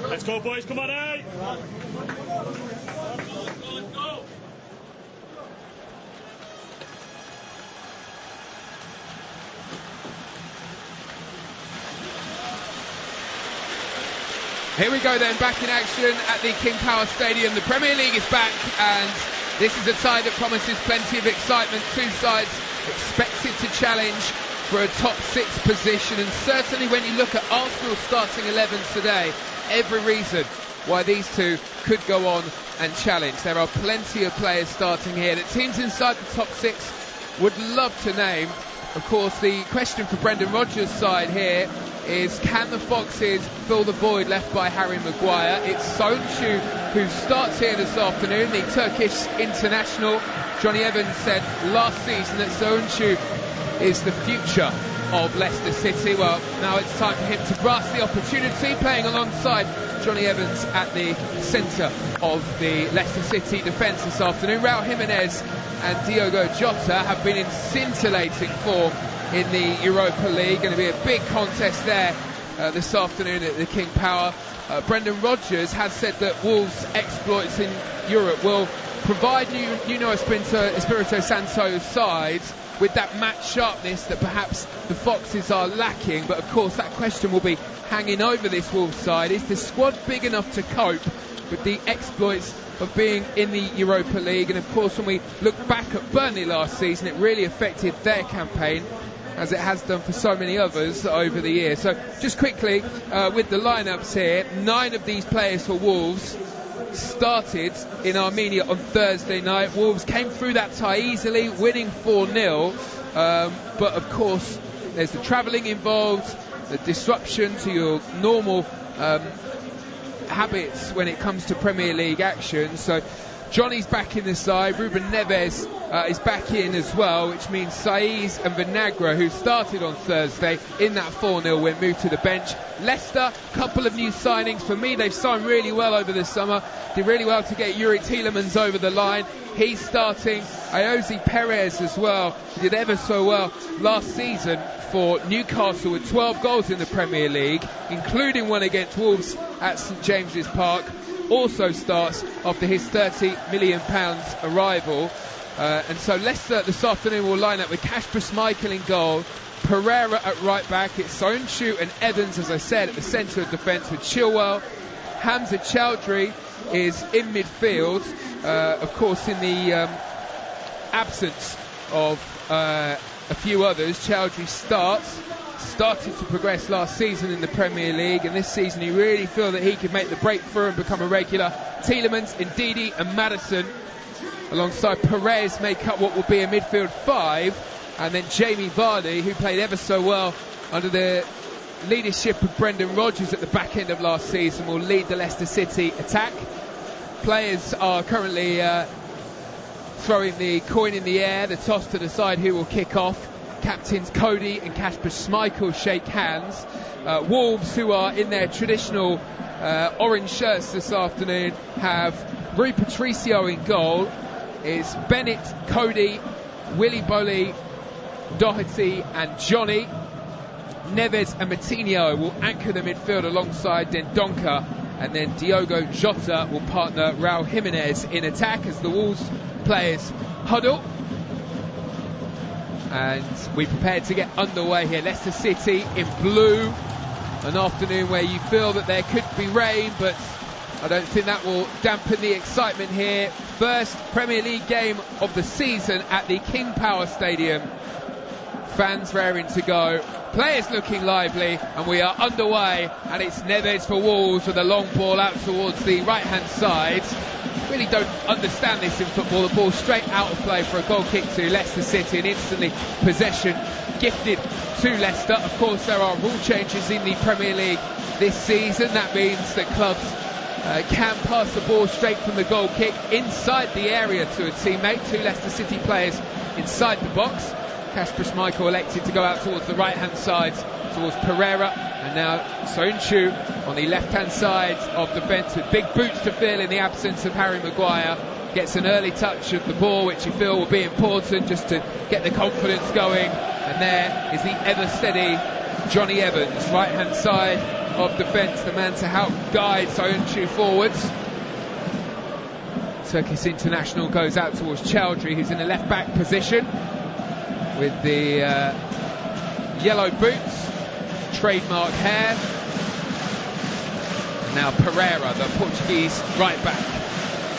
Let's go, boys, come on, eh? Go. Here we go then, back in action at the King Power Stadium. The Premier League is back, and this is a tie that promises plenty of excitement. Two sides expected to challenge for a top 6 position, and certainly when you look at Arsenal's starting 11 today, every reason why these two could go on and challenge. There are plenty of players starting here that teams inside the top 6 would love to name. Of course, the question for Brendan Rodgers' side here is, can the Foxes fill the void left by Harry Maguire? It's Soyuncu who starts here this afternoon, the Turkish international. Johnny Evans said last season that Soyuncu is the future of Leicester City. Well, now it's time for him to grasp the opportunity, playing alongside Johnny Evans at the centre of the Leicester City defence this afternoon. Raul Jimenez and Diogo Jota have been in scintillating form in the Europa League. Going to be a big contest there this afternoon at the King Power. Brendan Rodgers has said that Wolves' exploits in Europe will provide Nuno Espirito Santo's sides with that match sharpness that perhaps the Foxes are lacking. But of course that question will be hanging over this Wolves side. Is the squad big enough to cope with the exploits of being in the Europa League? And of course, when we look back at Burnley last season, it really affected their campaign, as it has done for so many others over the years. So just quickly, with the lineups here, 9 of these players for Wolves started in Armenia on Thursday night. Wolves came through that tie easily, winning 4-0, but of course there's the travelling involved, the disruption to your normal habits when it comes to Premier League action. So Johnny's back in the side, Ruben Neves is back in as well, which means Saiz and Vinagre, who started on Thursday in that 4-0 win, moved to the bench. Leicester, couple of new signings. For me, they've signed really well over the summer, did really well to get Yuri Tielemans over the line. He's starting. Ayoze Perez as well, he did ever so well last season for Newcastle with 12 goals in the Premier League, including one against Wolves at St James's Park. Also starts after his £30 million arrival. And so Leicester this afternoon will line up with Kasper Schmeichel in goal, Pereira at right back. It's Soyuncu and Evans, as I said, at the centre of defence with Chilwell. Hamza Chowdhury is in midfield. Of course, in the absence of a few others, Chowdhury started to progress last season in the Premier League, and this season you really feel that he could make the breakthrough and become a regular. Tielemans, Ndidi and Maddison alongside Perez make up what will be a midfield 5, and then Jamie Vardy, who played ever so well under the leadership of Brendan Rodgers at the back end of last season, will lead the Leicester City attack. Players are currently throwing the coin in the air, the toss to decide who will kick off. Captains Cody and Kasper Schmeichel shake hands. Wolves, who are in their traditional orange shirts this afternoon, have Rui Patricio in goal. It's Bennett, Cody, Willy Bolly, Doherty and Johnny. Neves and Matinho will anchor the midfield alongside Dendoncker, and then Diogo Jota will partner Raul Jimenez in attack as the Wolves players huddle. And we prepare to get underway here. Leicester City in blue. An afternoon where you feel that there could be rain, but I don't think that will dampen the excitement here. First Premier League game of the season at the King Power Stadium. Fans raring to go, players looking lively, and we are underway. And it's Neves for Wolves with a long ball out towards the right hand side. Really don't understand this in football. The ball straight out of play for a goal kick to Leicester City, and instantly possession gifted to Leicester. Of course, there are rule changes in the Premier League this season. That means that clubs can pass the ball straight from the goal kick inside the area to a teammate. 2 Leicester City players inside the box. Kasper Schmeichel elected to go out towards the right-hand side, towards Pereira, and now Soyuncu on the left-hand side of the bench with big boots to fill in the absence of Harry Maguire. Gets an early touch of the ball, which you feel will be important just to get the confidence going. And there is the ever-steady Johnny Evans, right-hand side of defence, the man to help guide Soyuncu forwards. Turkish international goes out towards Chowdhury, who's in a left-back position with the yellow boots, trademark hair. And now Pereira, the Portuguese right-back.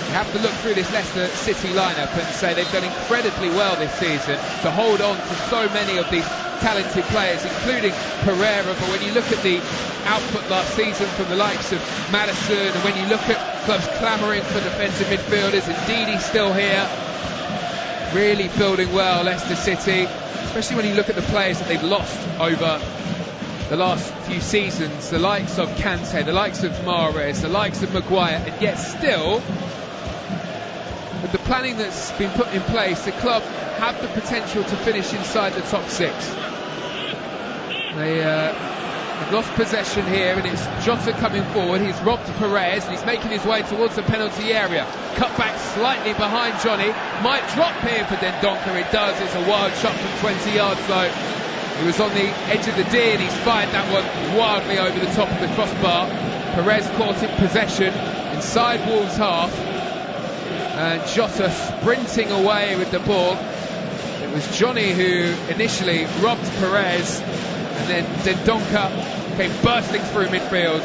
You have to look through this Leicester City lineup and say they've done incredibly well this season to hold on to so many of these talented players, including Pereira. But when you look at the output last season from the likes of Maddison, and when you look at clubs clamouring for defensive midfielders, indeed he's still here, really building well, Leicester City, especially when you look at the players that they've lost over the last few seasons, the likes of Kante, the likes of Mahrez, the likes of Maguire, and yet still, with the planning that's been put in place, the club have the potential to finish inside the top six. They've lost possession here, and it's Jota coming forward. He's robbed Perez, and he's making his way towards the penalty area. Cut back slightly behind Johnny. Might drop here for Dendoncker. It does. It's a wild shot from 20 yards though. He was on the edge of the D, and he's fired that one wildly over the top of the crossbar. Perez caught in possession inside Wolves' half. And Jota sprinting away with the ball. It was Johnny who initially robbed Perez, and then Dendoncker came bursting through midfield.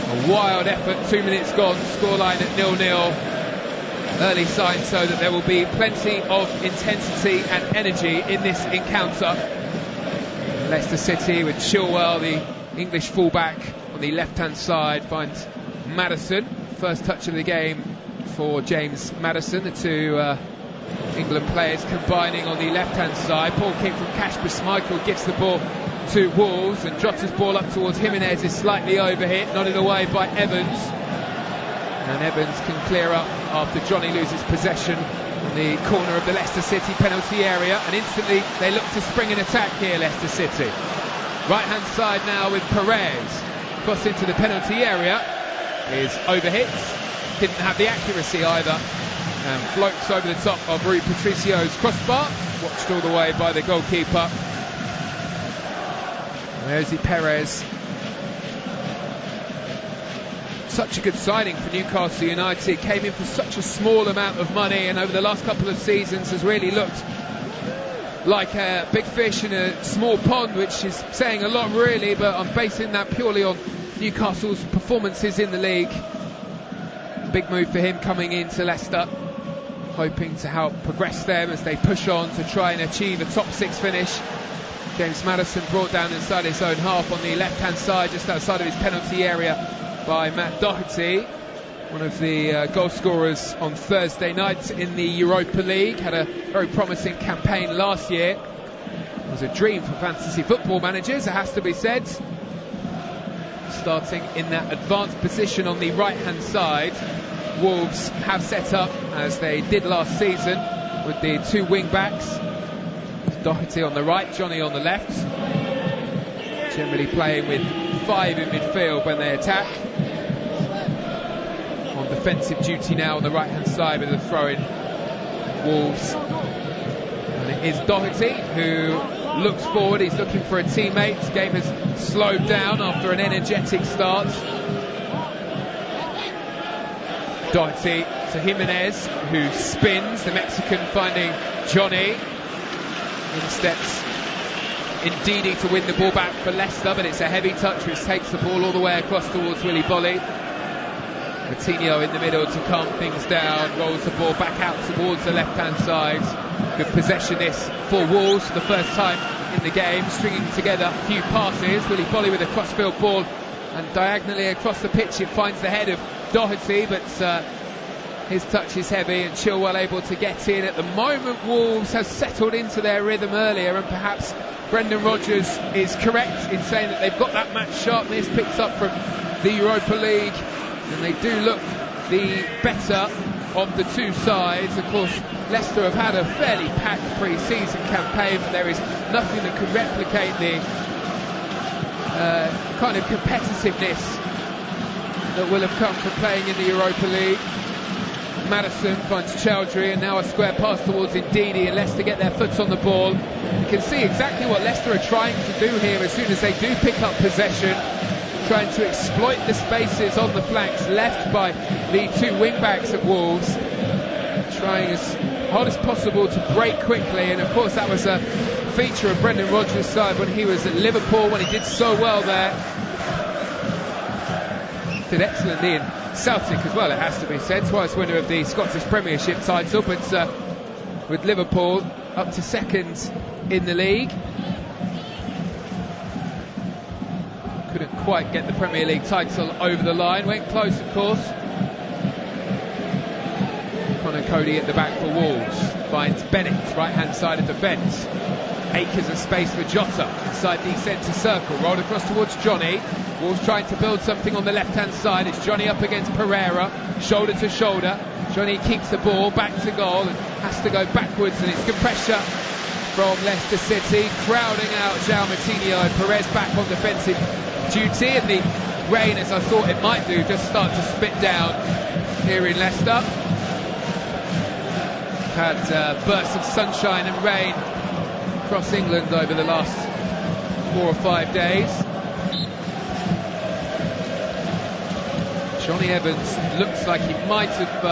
A wild effort, 2 minutes gone, scoreline at 0-0. Early signs so that there will be plenty of intensity and energy in this encounter. Leicester City with Chilwell, the English fullback, on the left-hand side, finds Maddison. First touch of the game for James Maddison, the two England players combining on the left-hand side. Ball kick from Kasper Schmeichel gives the ball to Wolves, and Jota's ball up towards Jimenez is slightly overhit, nodded away by Evans. And Evans can clear up after Johnny loses possession in the corner of the Leicester City penalty area, and instantly they look to spring an attack here, Leicester City. Right-hand side now with Perez. Cross into the penalty area is overhit. Didn't have the accuracy either, and floats over the top of Rui Patricio's crossbar, watched all the way by the goalkeeper. There's Perez. Such a good signing for Newcastle United, came in for such a small amount of money, and over the last couple of seasons has really looked like a big fish in a small pond, which is saying a lot really, but I'm basing that purely on Newcastle's performances in the league. Big move for him coming into Leicester, hoping to help progress them as they push on to try and achieve a top six finish. James Maddison brought down inside his own half on the left-hand side, just outside of his penalty area by Matt Doherty, one of the goal scorers on Thursday night in the Europa League. Had a very promising campaign last year. It was a dream for fantasy football managers, it has to be said. Starting in that advanced position on the right-hand side, Wolves have set up as they did last season with the two wing-backs. Doherty on the right, Johnny on the left. Generally playing with five in midfield when they attack. On defensive duty now on the right-hand side with the throw-in, Wolves. And it is Doherty who looks forward, he's looking for a teammate. This game has slowed down after an energetic start. Doherty to Jimenez, who spins, the Mexican finding Johnny. In steps Ndidi to win the ball back for Leicester, but it's a heavy touch which takes the ball all the way across towards Willy Bolly. Coutinho in the middle to calm things down, rolls the ball back out towards the left-hand side. Good possession this for Wolves for the first time in the game, stringing together a few passes. Willy Bolly with a cross-field ball, and diagonally across the pitch it finds the head of Doherty, but his touch is heavy, and Chilwell able to get in. At the moment, Wolves has settled into their rhythm earlier, and perhaps Brendan Rodgers is correct in saying that they've got that match sharpness picked up from the Europa League, and they do look the better of the two sides. Of course, Leicester have had a fairly packed pre-season campaign, but there is nothing that could replicate the kind of competitiveness that will have come from playing in the Europa League. Madison finds Chowdhury, and now a square pass towards Ndidi, and Leicester get their foot on the ball. You can see exactly what Leicester are trying to do here as soon as they do pick up possession, trying to exploit the spaces on the flanks left by the two wing-backs of Wolves, trying as hard as possible to break quickly. And of course that was a feature of Brendan Rodgers' side when he was at Liverpool, when he did so well there. Did excellently in Celtic as well, it has to be said. Twice winner of the Scottish Premiership title, but with Liverpool up to second in the league. Couldn't quite get the Premier League title over the line. Went close, of course. Conor Coady at the back for Wolves. Finds Bennett, right-hand side of defence. Acres of space for Jota inside the centre circle. Rolled across towards Johnny. Wolves trying to build something on the left-hand side. It's Johnny up against Pereira, shoulder to shoulder. Johnny keeps the ball back to goal and has to go backwards, and it's good pressure from Leicester City, crowding out João Moutinho. Perez back on defensive duty, and the rain, as I thought it might do, just start to spit down here in Leicester. Had bursts of sunshine and rain across England over the last 4 or 5 days. Johnny Evans looks like he might have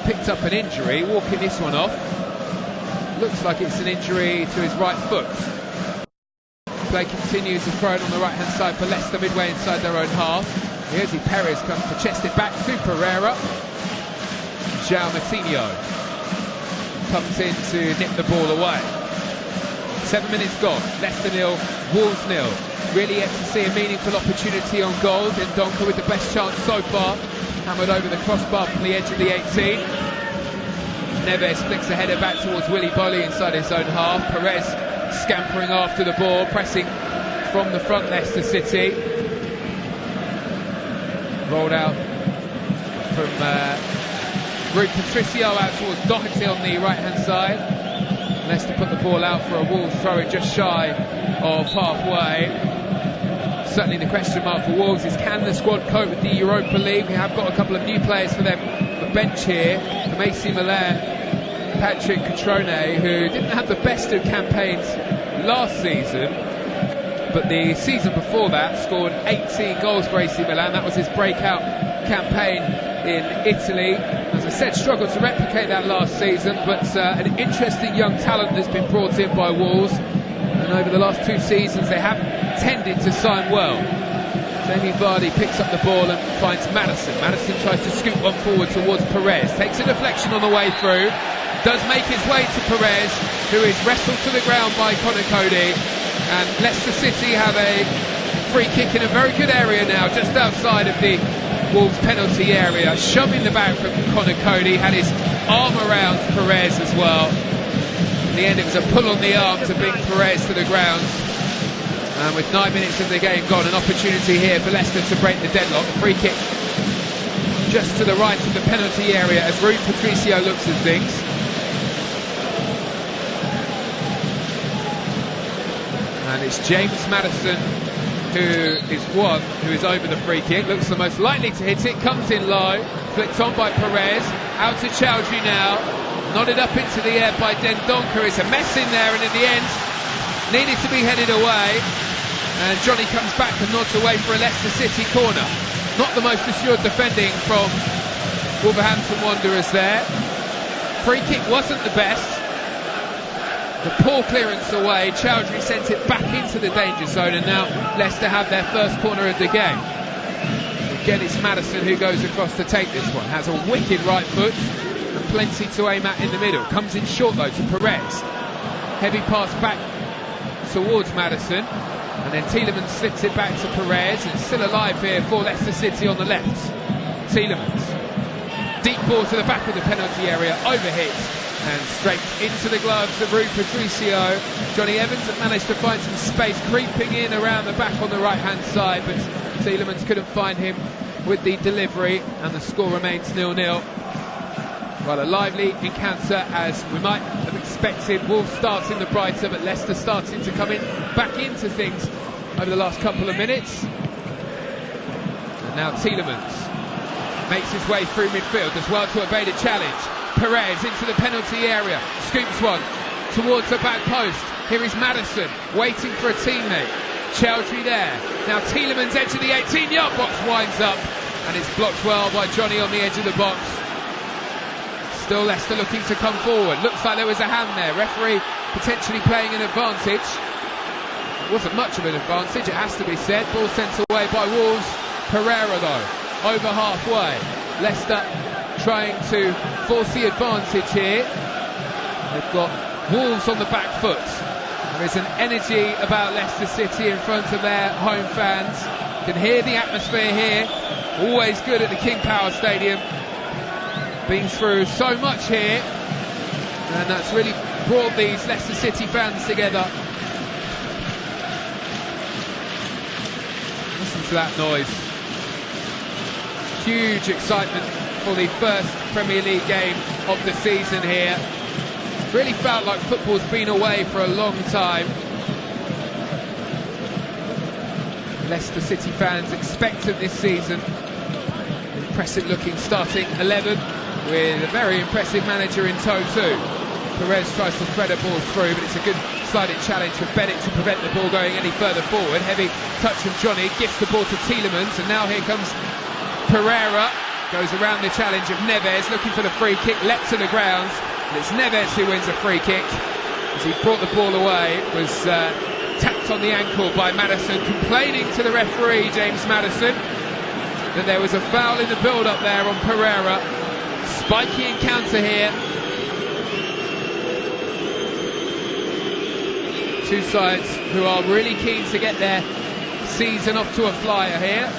picked up an injury, walking this one off. Looks like it's an injury to his right foot. Play continues to throw it on the right hand side for Leicester, midway inside their own half. Here's Perez comes to chest it back to Pereira. João Moutinho comes in to nip the ball away. 7 minutes gone. Leicester 0, Wolves 0. Really yet to see a meaningful opportunity on goal. Dendoncker with the best chance so far. Hammered over the crossbar from the edge of the 18. Neves flicks a header back towards Willy Boly inside his own half. Perez scampering after the ball, pressing from the front, Leicester City. Rolled out from Rui Patricio out towards Doherty on the right hand side. Leicester put the ball out for a Wolves throw just shy of halfway. Certainly the question mark for Wolves is, can the squad cope with the Europa League? We have got a couple of new players for them on the bench here. From AC Milan, Patrick Cutrone, who didn't have the best of campaigns last season, but the season before that scored 18 goals for AC Milan. That was his breakout campaign in Italy. As I said, struggled to replicate that last season, but an interesting young talent that's been brought in by Wolves. And over the last 2 seasons they have tended to sign well. Jamie Vardy picks up the ball and finds Madison. Madison tries to scoop one forward towards Perez. Takes a deflection on the way through. Does make his way to Perez, who is wrestled to the ground by Conor Coady. And Leicester City have a free kick in a very good area now, just outside of the Wolves penalty area. Shoving the back from Conor Coady. Had his arm around Perez as well. In the end it was a pull on the arm to bring Perez to the ground. And with 9 minutes of the game gone, an opportunity here for Leicester to break the deadlock. A free kick just to the right of the penalty area as Rui Patricio looks at things. And it's James Madison who is over the free kick. Looks the most likely to hit it. Comes in low, flicked on by Perez. Out to Chowdhury now. Nodded up into the air by Dendoncker. It's a mess in there, and in the end needed to be headed away. And Johnny comes back and nods away for a Leicester City corner. Not the most assured defending from Wolverhampton Wanderers there. Free kick wasn't the best. The poor clearance away. Chowdhury sent it back into the danger zone, and now Leicester have their first corner of the game. Again, it's Madison who goes across to take this one. Has a wicked right foot and plenty to aim at in the middle. Comes in short though to Perez. Heavy pass back towards Madison, and then Tielemans slips it back to Perez. It's still alive here for Leicester City on the left. Tielemans, deep ball to the back of the penalty area, overhit and straight into the gloves of Rui Patricio. Johnny Evans had managed to find some space creeping in around the back on the right hand side, but Tielemans couldn't find him with the delivery, and the score remains 0-0. Well, a lively encounter as we might have expected. Wolves starting the brighter, but Leicester starting to come back into things over the last couple of minutes. And now Tielemans makes his way through midfield, does well to evade a challenge. Perez into the penalty area, scoops one towards the back post. Here is Maddison waiting for a teammate. Chowdhury there. Now Tielemans edge of the 18-yard box, winds up, and it's blocked well by Johnny on the edge of the box. Still Leicester looking to come forward. Looks like there was a hand there. Referee potentially playing an advantage. It wasn't much of an advantage, it has to be said. Ball sent away by Wolves. Pereira though, over halfway. Leicester trying to force the advantage here. They've got Wolves on the back foot. There is an energy about Leicester City in front of their home fans. You can hear the atmosphere here. Always good at the King Power Stadium. Been through so much here, and that's really brought these Leicester City fans together. Listen to that noise. Huge excitement for the first Premier League game of the season here. Really felt like football's been away for a long time. Leicester City fans expectant this season. Impressive looking starting 11 with a very impressive manager in tow too. Perez tries to thread a ball through, but it's a good sliding challenge for Bennett to prevent the ball going any further forward. Heavy touch from Johnny, gifts the ball to Tielemans, and now here comes Pereira. Goes around the challenge of Neves, looking for the free kick, leapt to the ground, and it's Neves who wins a free kick. As he brought the ball away, it was tapped on the ankle by Maddison, complaining to the referee, James Maddison, that there was a foul in the build-up there on Pereira. Spiky encounter here. Two sides who are really keen to get their season off to a flyer here.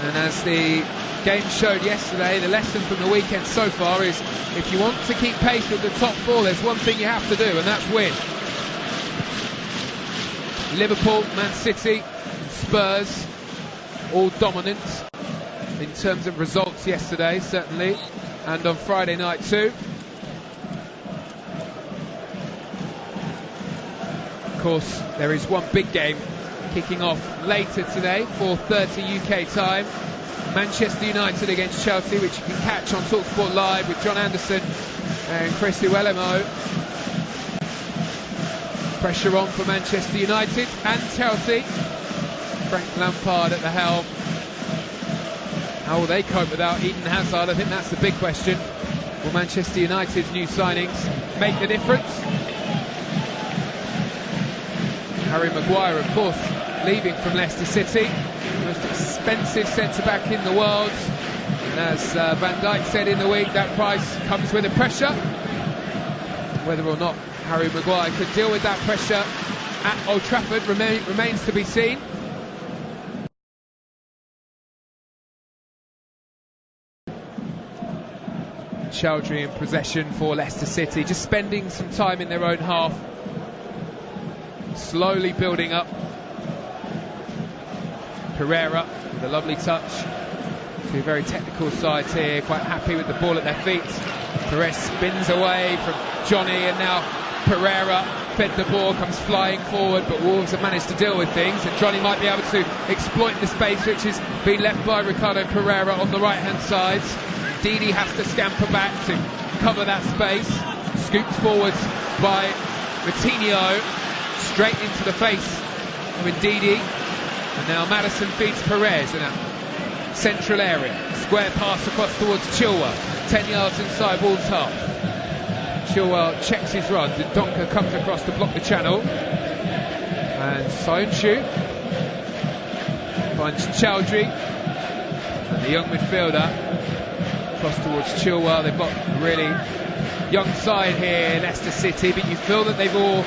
And as the game showed yesterday, the lesson from the weekend so far is if you want to keep pace with the top four, there's one thing you have to do, and that's win. Liverpool, Man City, Spurs, all dominant in terms of results yesterday, certainly, and on Friday night too. Of course, there is one big game kicking off later today, 4:30 UK time. Manchester United against Chelsea, which you can catch on TalkSport Live with John Anderson and Chris Uelemo. Pressure on for Manchester United and Chelsea. Frank Lampard at the helm. How will they cope without Eden Hazard? I think that's the big question. Will Manchester United's new signings make the difference? Harry Maguire, of course, leaving from Leicester City. Most expensive centre-back in the world. And as Van Dijk said in the week, that price comes with a pressure. Whether or not Harry Maguire could deal with that pressure at Old Trafford remains to be seen. Chowdhury in possession for Leicester City, just spending some time in their own half, slowly building up. Pereira with a lovely touch. Two very technical sides here, quite happy with the ball at their feet. Perez spins away from Johnny, and now Pereira fed the ball, comes flying forward, but Wolves have managed to deal with things, and Johnny might be able to exploit the space which has been left by Ricardo Pereira on the right hand side. Ndidi has to scamper back to cover that space. Scoops forwards by Coutinho, straight into the face of Ndidi. And now Maddison feeds Perez in a central area. Square pass across towards Chilwell. 10 yards inside Wolves half. Chilwell checks his run. Dendoncker comes across to block the channel. And Soyuncu finds Chowdhury. And the young midfielder across towards Chilwell. They've got a really young side here, Leicester City, but you feel that they've all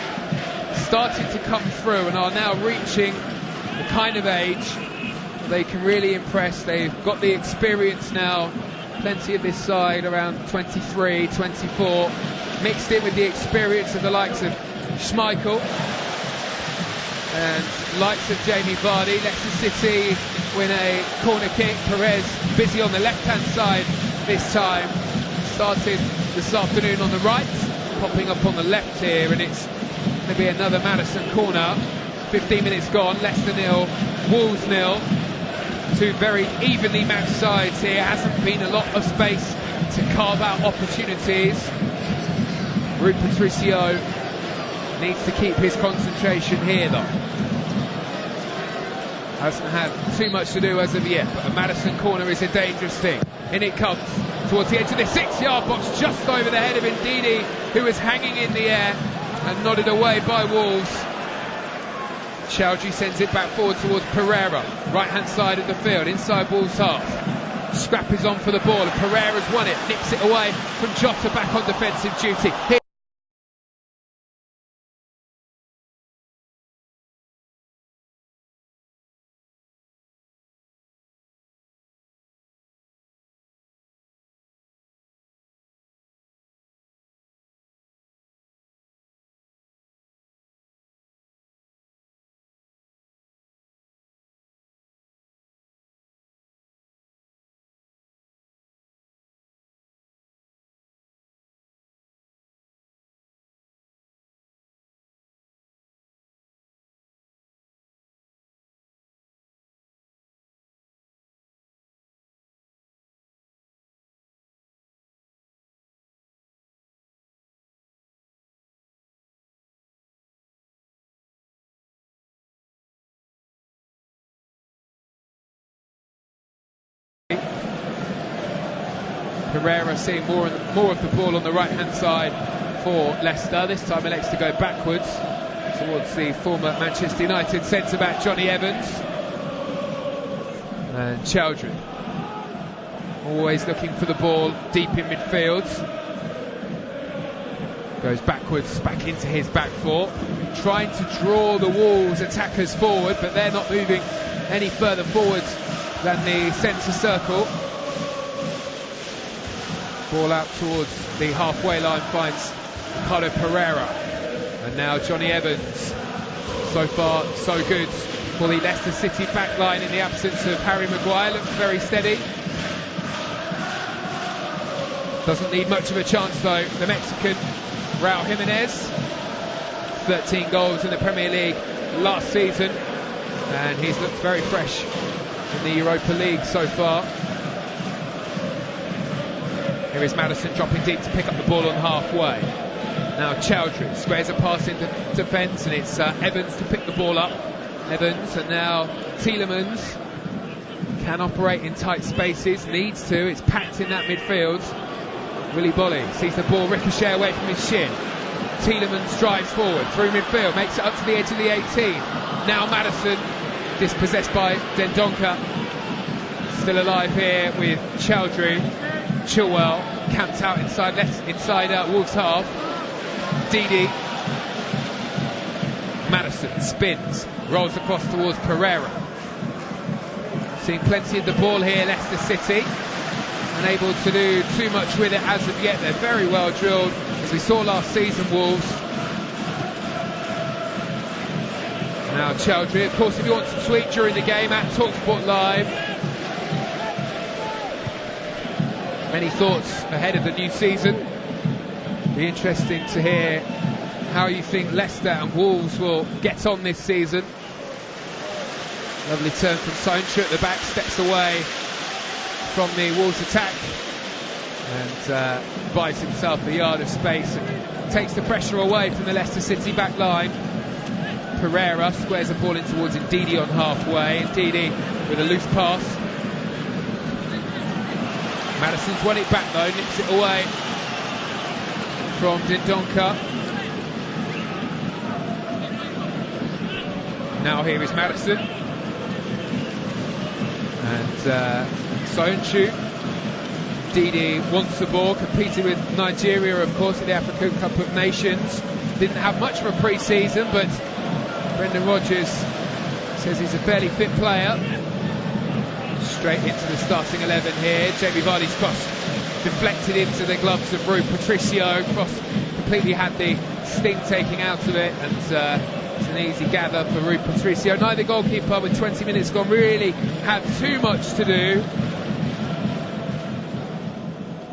started to come through and are now reaching the kind of age they can really impress. They've got the experience now. Plenty of this side around 23, 24, mixed in with the experience of the likes of Schmeichel and likes of Jamie Vardy. Leicester City win a corner kick. Perez busy on the left-hand side this time. Started this afternoon on the right, popping up on the left here, and it's going to be another Madison corner. 15 minutes gone, Leicester 0, Wolves 0. Two very evenly matched sides here. Hasn't been a lot of space to carve out opportunities. Rui Patricio needs to keep his concentration here though. Hasn't had too much to do as of yet, but a Madison corner is a dangerous thing. In it comes towards the edge of the 6-yard box, just over the head of Ndidi, who was hanging in the air and nodded away by Wolves. Chowdhury sends it back forward towards Pereira, right hand side of the field, inside Wolves half. Scrap is on for the ball and Pereira's won it, nips it away from Jota, back on defensive duty. Pereira seeing more of the ball on the right hand side for Leicester. This time elects to go backwards towards the former Manchester United centre back Johnny Evans. And Chowdhury always looking for the ball deep in midfield. Goes backwards, back into his back four, trying to draw the Wolves attackers forward, but they're not moving any further forwards than the centre circle. Ball out towards the halfway line, finds Ricardo Pereira, and now Johnny Evans. So far so good for the Leicester City back line in the absence of Harry Maguire. Looks very steady. Doesn't need much of a chance though, the Mexican Raul Jimenez. 13 goals in the Premier League last season, and he's looked very fresh in the Europa League so far. Here is Madison dropping deep to pick up the ball on halfway. Now Chowdhury squares a pass into defence, and it's Evans to pick the ball up. Evans, and now Tielemans can operate in tight spaces, needs to, it's packed in that midfield. Willy Bolly sees the ball ricochet away from his shin. Tielemans drives forward through midfield, makes it up to the edge of the 18. Now Madison, dispossessed by Dendoncker. Still alive here with Chowdhury. Chilwell camped out inside Wolves half. Didi. Madison spins, rolls across towards Pereira. Seeing plenty of the ball here, Leicester City. Unable to do too much with it as of yet. They're very well drilled, as we saw last season, Wolves. Now Chowdhury, of course, if you want to tweet during the game, at TalkSport Live. Many thoughts ahead of the new season. Be interesting to hear how you think Leicester and Wolves will get on this season. Lovely turn from Sonchu at the back, steps away from the Wolves attack and buys himself a yard of space and takes the pressure away from the Leicester City back line. Pereira squares the ball in towards Ndidi on halfway. Ndidi with a loose pass. Madison's won it back though, nips it away from Dendoncker. Now here is Madison. And Sonchu. Didi wants the ball, competed with Nigeria of course at the African Cup of Nations. Didn't have much of a pre-season, but Brendan Rodgers says he's a fairly fit player. Straight into the starting 11 here. Jamie Vardy's cross deflected into the gloves of Rui Patricio. Cross completely had the sting taking out of it, and it's an an easy gather for Rui Patricio. Neither goalkeeper, with 20 minutes gone, really had too much to do.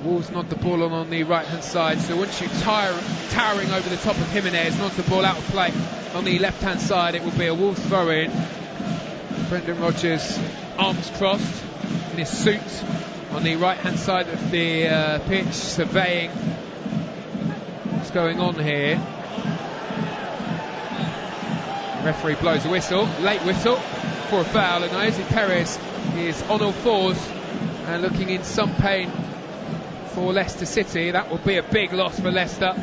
Wolves nod the ball on the right-hand side, so once you towering over the top of Jimenez, nods the ball out of play on the left-hand side, it will be a Wolves throw-in. Brendan Rodgers, arms crossed, in his suit, on the right-hand side of the pitch, surveying what's going on here. The referee blows a whistle, late whistle for a foul, and Leicester Perez is on all fours and looking in some pain for Leicester City. That will be a big loss for Leicester.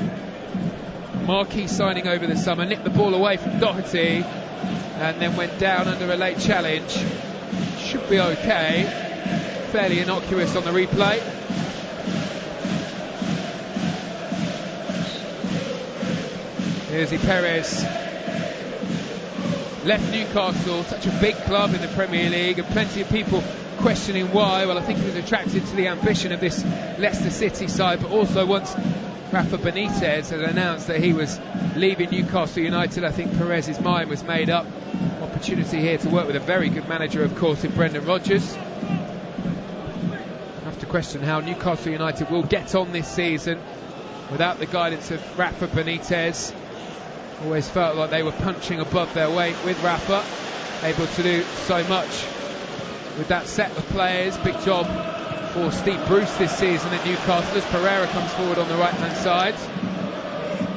Marquis signing over the summer, nipped the ball away from Doherty and then went down under a late challenge. Should be okay. Fairly innocuous on the replay. Here's Perez. Left Newcastle, such a big club in the Premier League, and plenty of people questioning why. Well, I think he was attracted to the ambition of this Leicester City side, but also once Rafa Benitez had announced that he was leaving Newcastle United, I think Perez's mind was made up. Opportunity here to work with a very good manager, of course, in Brendan Rodgers. I have to question how Newcastle United will get on this season without the guidance of Rafa Benitez. Always felt like they were punching above their weight with Rafa, able to do so much with that set of players. Big job for Steve Bruce this season at Newcastle as Pereira comes forward on the right hand side.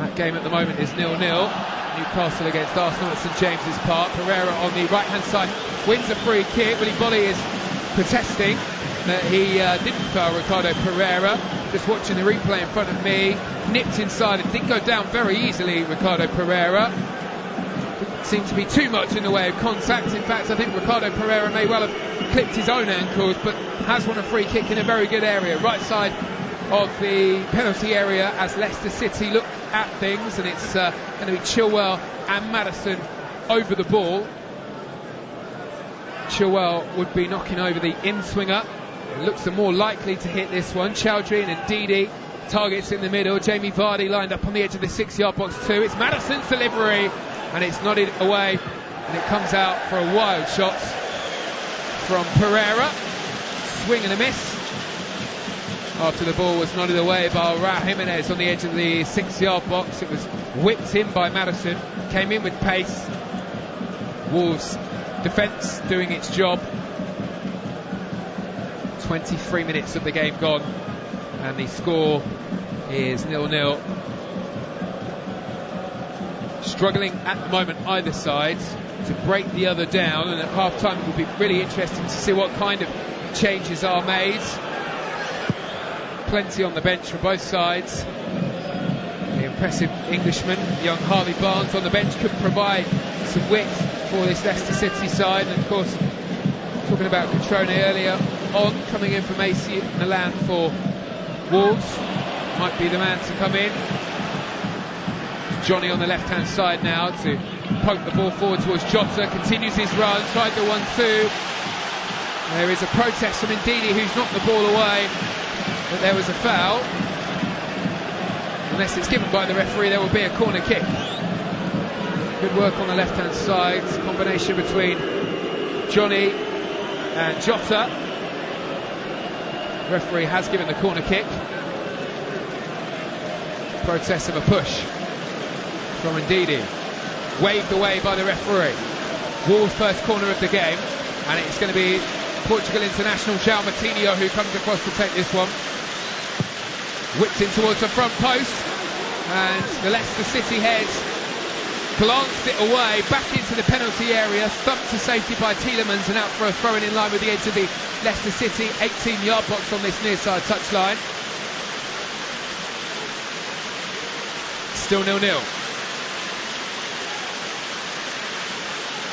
That game at the moment is 0-0. Newcastle against Arsenal at St James's Park. Pereira on the right hand side wins a free kick. Willy Bolly is protesting that he didn't foul Ricardo Pereira. Just watching the replay in front of me, nipped inside and didn't go down very easily, Ricardo Pereira. Didn't seem to be too much in the way of contact. In fact, I think Ricardo Pereira may well have clipped his own ankles, but has won a free kick in a very good area, right side of the penalty area, as Leicester City look at things, and it's going to be Chilwell and Maddison over the ball. Chilwell would be knocking over the in-swinger. It looks the more likely to hit this one. Chowdhury and Ndidi targets in the middle. Jamie Vardy lined up on the edge of the 6-yard box too. It's Maddison's delivery and it's nodded away, and it comes out for a wild shot from Pereira. Swing and a miss after the ball was nodded away by Raul Jimenez on the edge of the 6-yard box. It was whipped in by Maddison, came in with pace. Wolves defence doing its job. 23 minutes of the game gone and the score is 0-0. Struggling at the moment either side to break the other down, and at half time it will be really interesting to see what kind of changes are made. Plenty on the bench for both sides. The impressive Englishman, young Harvey Barnes, on the bench could provide some width for this Leicester City side. And of course, talking about Cutrone earlier on, coming in from AC Milan for Wolves, might be the man to come in. Johnny on the left hand side now to poke the ball forward towards Jota, continues his run, tried the 1-2. There is a protest from Ndidi, who's knocked the ball away, but there was a foul. Unless it's given by the referee, there will be a corner kick. Good work on the left hand side, combination between Johnny and Jota. Referee has given the corner kick. Protest of a push from Ndidi, waved away by the referee. Wolves' first corner of the game, and it's going to be Portugal international João Moutinho who comes across to take this one. Whipped in towards the front post, and the Leicester City heads glanced it away, back into the penalty area, thumped to safety by Tielemans, and out for a throw-in in line with the edge of the Leicester City 18-yard box on this near side touchline. Still 0-0.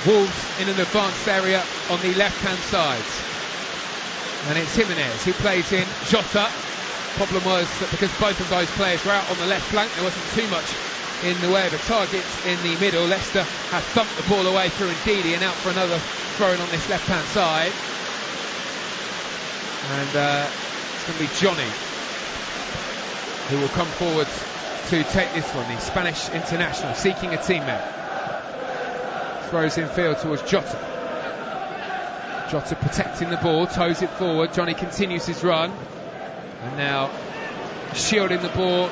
Wolves in an advanced area on the left-hand side, and it's Jimenez who plays in Jota. Problem was that because both of those players were out on the left flank, there wasn't too much in the way of a target in the middle. Leicester have thumped the ball away through Ndidi, and out for another throw-in on this left-hand side. And it's going to be Johnny who will come forward to take this one, the Spanish international seeking a teammate. throws in field towards Jota. Jota protecting the ball, toes it forward. Johnny continues his run. And now shielding the ball.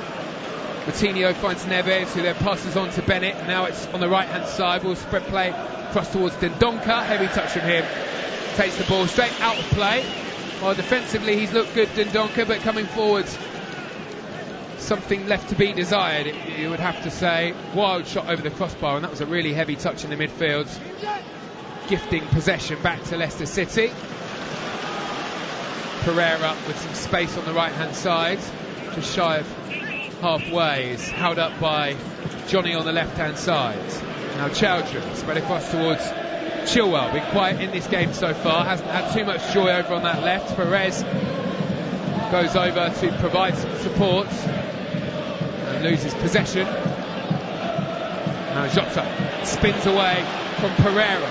Coutinho finds Neves, who then passes on to Bennett. And now it's on the right-hand side. We'll spread play across towards Dendoncker. Heavy touch from him. Takes the ball straight out of play. While defensively he's looked good, Dendoncker, but coming forwards, something left to be desired, you would have to say. Wild shot over the crossbar, and that was a really heavy touch in the midfield, gifting possession back to Leicester City. Pereira with some space on the right hand side, just shy of halfway, is held up by Johnny on the left hand side. Now Chowdhury spread across towards Chilwell, been quiet in this game so far, hasn't had too much joy over on that left. Perez goes over to provide some support and loses possession. Now Jota spins away from Pereira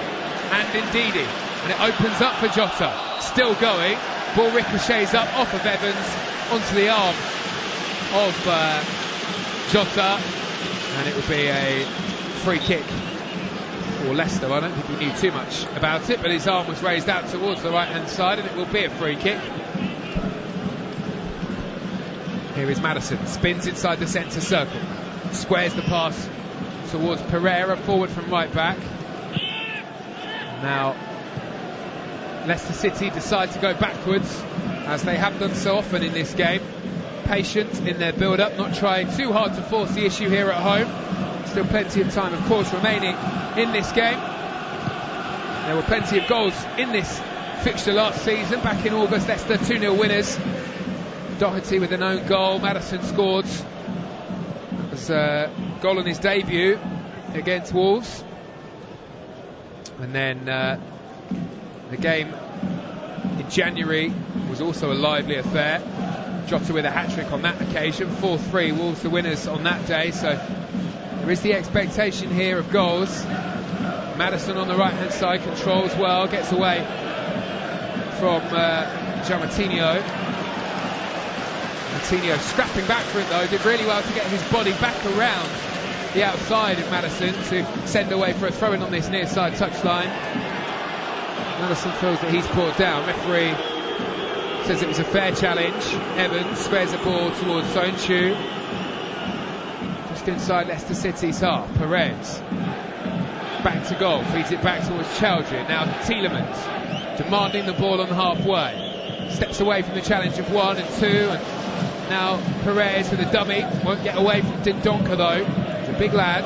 and Ndidi, and it opens up for Jota. Still going, ball ricochets up off of Evans onto the arm of Jota, and it will be a free kick for Leicester. I don't think we knew too much about it, but his arm was raised out towards the right hand side, and it will be a free kick. Here is Maddison, spins inside the centre circle, squares the pass towards Pereira, forward from right back. Now Leicester City decide to go backwards, as they have done so often in this game. Patient in their build-up, not trying too hard to force the issue here at home. Still plenty of time, of course, remaining in this game. There were plenty of goals in this fixture last season. Back in August, Leicester 2-0 winners. Doherty with an own goal. Maddison scored. It was a goal on his debut against Wolves. And then the game in January was also a lively affair. Jota with a hat-trick on that occasion. 4-3, Wolves the winners on that day. So there is the expectation here of goals. Maddison on the right-hand side controls well, gets away from Coutinho. Coutinho scrapping back for it though, did really well to get his body back around the outside of Maddison to send away for a throw-in on this near side touchline. Maddison feels that he's brought down. Referee says it was a fair challenge. Evans squares the ball towards Sonchu. Just inside Leicester City's half. Perez back to goal, feeds it back towards Chowdhury. Now Tielemans demanding the ball on halfway. Steps away from the challenge of 1 and 2, and now Perez with a dummy. Won't get away from Dendoncker though. He's a big lad.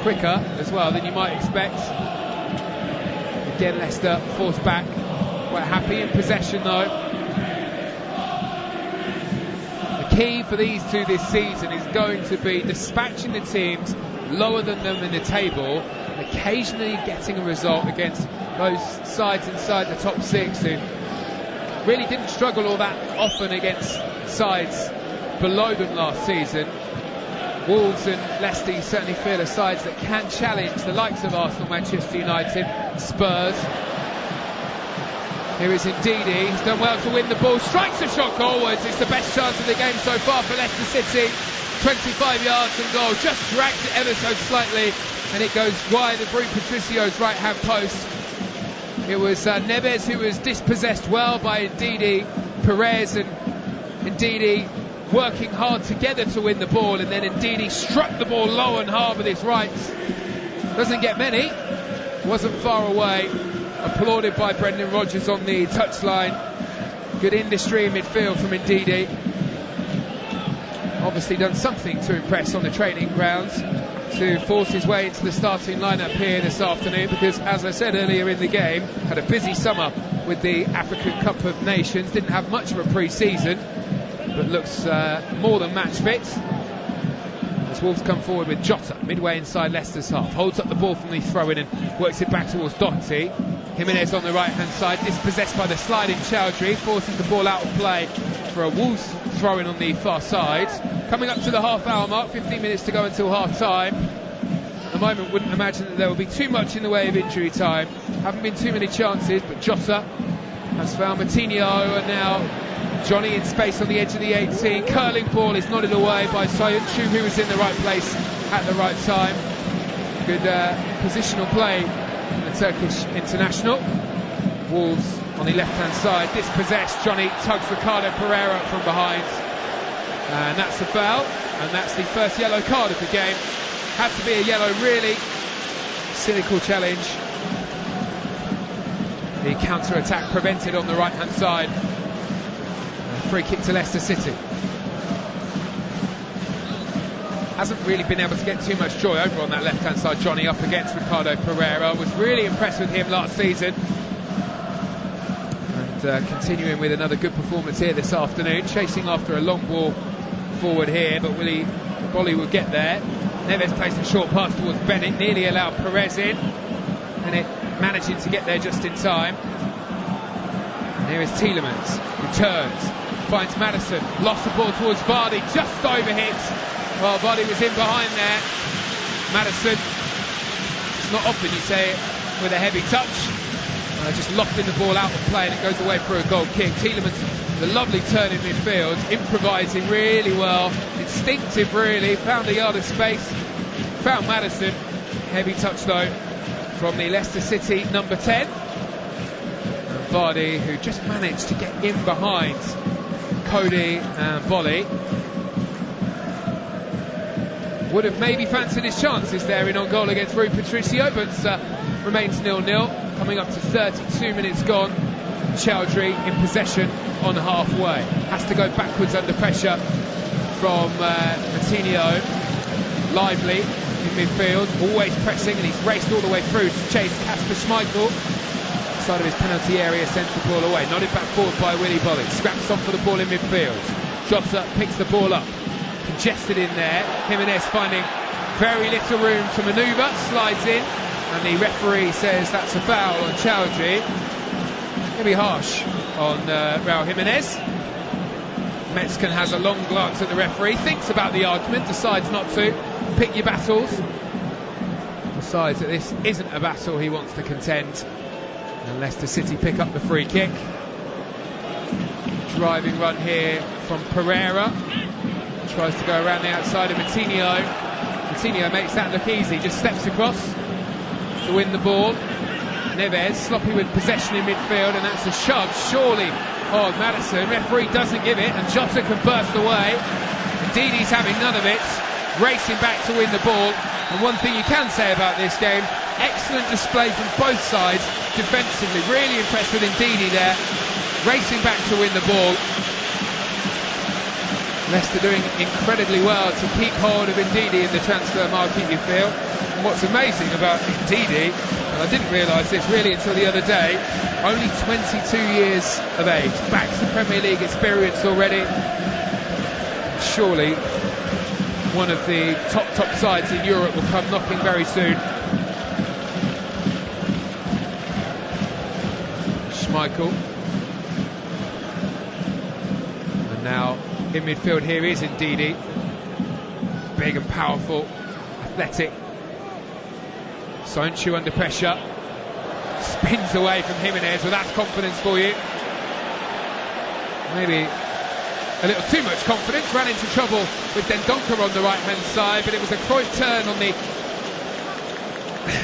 Quicker as well than you might expect. Again, Leicester forced back. Quite happy in possession though. The key for these two this season is going to be dispatching the teams lower than them in the table, occasionally getting a result against those sides inside the top 6 who really didn't struggle all that often against sides below them last season. Wolves and Leicester, you certainly feel, are sides that can challenge the likes of Arsenal, Manchester United, Spurs. Here is Ndidi, he's done well to win the ball, strikes a shot goalwards. It's the best chance of the game so far for Leicester City. 25 yards and goal, just dragged it ever so slightly, and it goes wide of Rui Patricio's right hand post. It was Neves who was dispossessed well by Ndidi. Perez and Ndidi working hard together to win the ball, and then Ndidi struck the ball low and hard with his right. Doesn't get many, wasn't far away. Applauded by Brendan Rodgers on the touchline. Good industry in midfield from Ndidi. Obviously done something to impress on the training grounds to force his way into the starting lineup here this afternoon, because as I said earlier in the game, had a busy summer with the African Cup of Nations, didn't have much of a pre-season, but looks more than match fit. As Wolves come forward with Jota midway inside Leicester's half, holds up the ball from the throw-in and works it back towards Doherty. Jimenez on the right hand side, dispossessed by the sliding Chowdhury, forces the ball out of play for a Wolves throw-in on the far side. Coming up to the half-hour mark, 15 minutes to go until half-time. At the moment, wouldn't imagine that there will be too much in the way of injury time. Haven't been too many chances, but Jota has found Coutinho, and now Johnny in space on the edge of the 18. Curling ball is nodded away by Sonchu, who was in the right place at the right time. Good positional play from the Turkish international. Wolves on the left-hand side, dispossessed. Johnny tugs Ricardo Pereira up from behind. And that's a foul, and that's the first yellow card of the game. Had to be a yellow, really. Cynical challenge. The counter-attack prevented on the right-hand side. Free kick to Leicester City. Hasn't really been able to get too much joy over on that left-hand side. Johnny up against Ricardo Pereira. Was really impressed with him last season. And continuing with another good performance here this afternoon. Chasing after a long ball forward here, but Bolly will get there. Neves plays a short pass towards Bennett. Nearly allowed Perez in. And it managing to get there just in time. And here is Tielemans. Returns. Finds Maddison. Lost the ball towards Vardy. Just overhit. Well, Vardy was in behind there. Maddison, it's not often you say it with a heavy touch. Just lofting the ball out of play, and it goes away for a goal kick. Tielemans, the lovely turn in midfield, improvising really well, instinctive really, found a yard of space, found Maddison. Heavy touch though from the Leicester City number 10. And Vardy, who just managed to get in behind Cody and Bolly. Would have maybe fancied his chances there in on goal against Rui Patricio, but remains 0-0. Coming up to 32 minutes gone. Chowdhury in possession on halfway. Has to go backwards under pressure from Martinho. Lively in midfield, always pressing, and he's raced all the way through to chase Kasper Schmeichel. Side of his penalty area, sends the ball away. Nodded back forward by Willy Bolly. Scraps on for the ball in midfield. Jota picks the ball up. Congested in there. Jimenez finding very little room to manoeuvre. Slides in. And the referee says that's a foul on Chowdhury. Going to be harsh on Raul Jimenez. Metzken has a long glance at the referee. Thinks about the argument. Decides not to. Pick your battles. Decides that this isn't a battle he wants to contend. And Leicester City pick up the free kick. Driving run here from Pereira. Tries to go around the outside of Martinho. Martinho makes that look easy, just steps across to win the ball. Neves sloppy with possession in midfield, and that's a shove, surely, on Maddison. Referee doesn't give it, and Jota can burst away. Indeed, he's having none of it, racing back to win the ball. And one thing you can say about this game, excellent display from both sides defensively. Really impressed with Ndidi there, racing back to win the ball. Leicester doing incredibly well to keep hold of Ndidi in the transfer market, you feel. And what's amazing about Ndidi, and I didn't realise this really until the other day, only 22 years of age, back to Premier League experience already. Surely one of the top sides in Europe will come knocking very soon. Schmeichel. And now in midfield here is Ndidi. Big and powerful, athletic. Soyuncu under pressure. Spins away from Jimenez. Well, that's confidence for you. Maybe a little too much confidence. Ran into trouble with Dendoncker on the right-hand side, but it was a Cruyff turn on the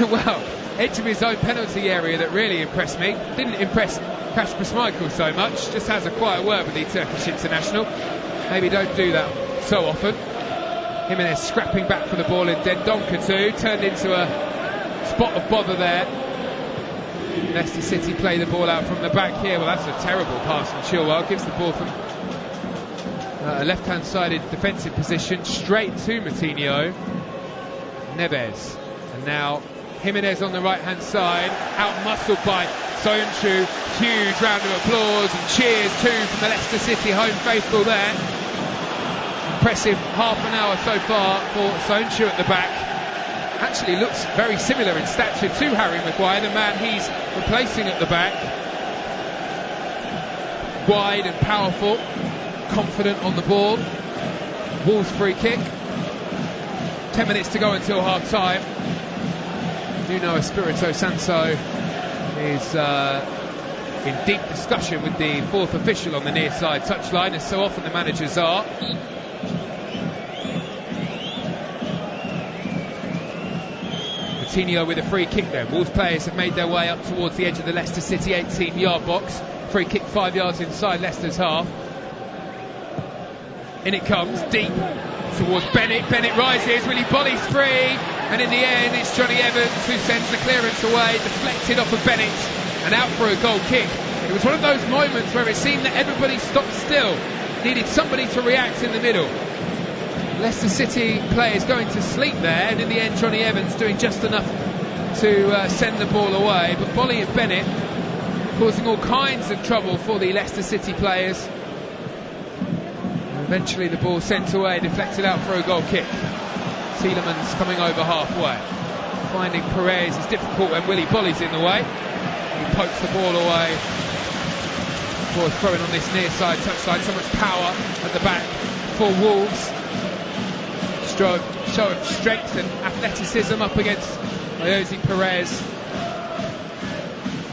well, edge of his own penalty area that really impressed me. Didn't impress Kasper Schmeichel so much. Just has a quiet word with the Turkish international. Maybe don't do that so often. Jimenez scrapping back for the ball, and Dendoncker too turned into a spot of bother there. Leicester City play the ball out from the back here. Well, that's a terrible pass from Chilwell. Gives the ball from a left-hand sided defensive position straight to Martinho. Neves. And now Jimenez on the right-hand side, out-muscled by Soyuncu. Huge round of applause and cheers too from the Leicester City home faithful there. Impressive half an hour so far for Soyuncu at the back. Actually looks very similar in stature to Harry Maguire, the man he's replacing at the back. Wide and powerful, confident on the ball. Wolves free kick. 10 minutes to go until half time. Nuno Espirito Santo is in deep discussion with the fourth official on the near side touchline, as so often the managers are. Coutinho with a free kick there. Wolves players have made their way up towards the edge of the Leicester City 18-yard box. Free kick 5 yards inside Leicester's half. In it comes, deep towards Bennett. Bennett rises, Willy Bolly's free, and in the end it's Johnny Evans who sends the clearance away, deflected off of Bennett and out for a goal kick. It was one of those moments where it seemed that everybody stopped still, needed somebody to react in the middle. Leicester City players going to sleep there, and in the end Johnny Evans doing just enough to send the ball away, but Bolly and Bennett causing all kinds of trouble for the Leicester City players. Eventually the ball sent away, deflected out for a goal kick. Tielemans coming over halfway. Finding Perez is difficult when Willy Bolly's in the way. He pokes the ball away. Ball throwing on this near side touchline. So much power at the back for Wolves. Show of strength and athleticism up against Jose Perez.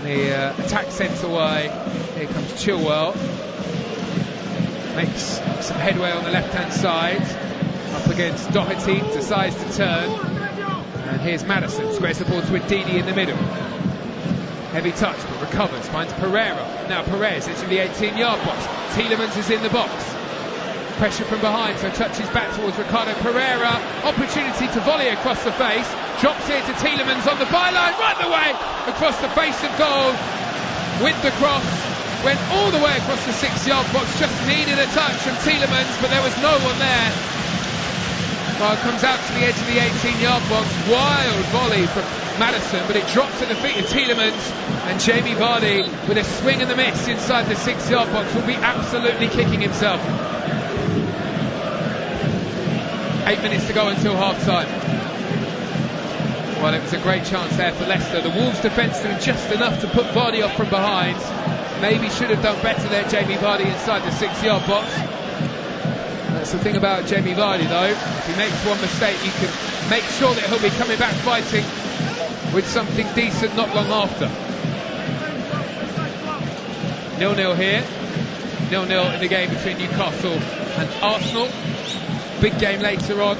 The attack sent away. Here comes Chilwell. Makes some headway on the left-hand side. Up against Doherty, decides to turn. And here's Maddison, squares the ball to Ndidi in the middle. Heavy touch, but recovers, finds Pereira. Now Perez into the 18-yard box. Tielemans is in the box. Pressure from behind, so touches back towards Ricardo Pereira. Opportunity to volley across the face. Drops here to Tielemans on the byline, right the way across the face of goal with the cross. Went all the way across the 6-yard box, just needed a touch from Tielemans, but there was no one there. Well, comes out to the edge of the 18-yard box, wild volley from Maddison, but it drops at the feet of Tielemans, and Jamie Vardy with a swing and a miss inside the 6-yard box will be absolutely kicking himself. 8 minutes to go until half-time. Well, it was a great chance there for Leicester. The Wolves defence doing just enough to put Vardy off from behind. Maybe should have done better there, Jamie Vardy, inside the 6-yard box. That's the thing about Jamie Vardy, though. If he makes one mistake, you can make sure that he'll be coming back fighting with something decent not long after. 0-0 here. 0-0 in the game between Newcastle and Arsenal. Big game later on.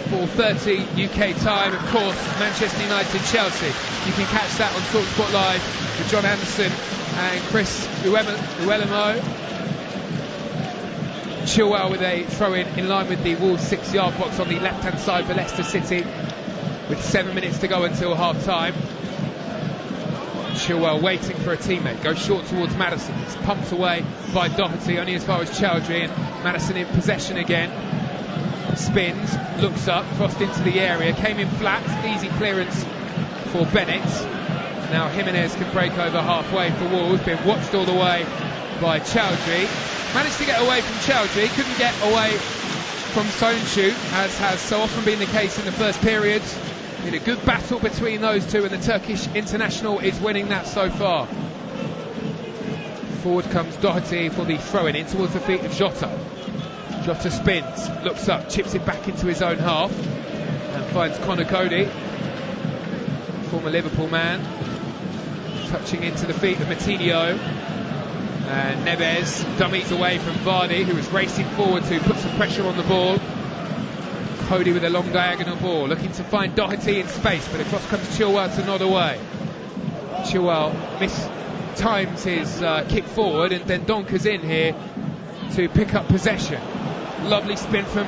4:30 UK time, of course, Manchester United-Chelsea. You can catch that on TalkSport Live with John Anderson and Chris Uelemo. Chilwell with a throw-in in line with the Wolves 6-yard box on the left-hand side for Leicester City, with 7 minutes to go until half-time. Chilwell waiting for a teammate, goes short towards Maddison. It's pumped away by Doherty, only as far as Chowdhury, and Maddison in possession again. Spins, looks up, crossed into the area, came in flat, easy clearance for Bennett. Now Jimenez can break over halfway for Wolves, been watched all the way by Chowdhury. Managed to get away from Chowdhury, couldn't get away from Soyuncu, as has so often been the case in the first period. Been a good battle between those two, and the Turkish international is winning that so far. Forward comes Doherty for the throw-in in towards the feet of Jota. Jota spins, looks up, chips it back into his own half, and finds Conor Cody, former Liverpool man, touching into the feet of Matinho. And Neves dummies away from Vardy, who was racing forward to put some pressure on the ball. Cody with a long diagonal ball, looking to find Doherty in space, but across comes Chilwell to nod away. Chilwell mistimes his kick forward, and then Donker's in here to pick up possession. Lovely spin from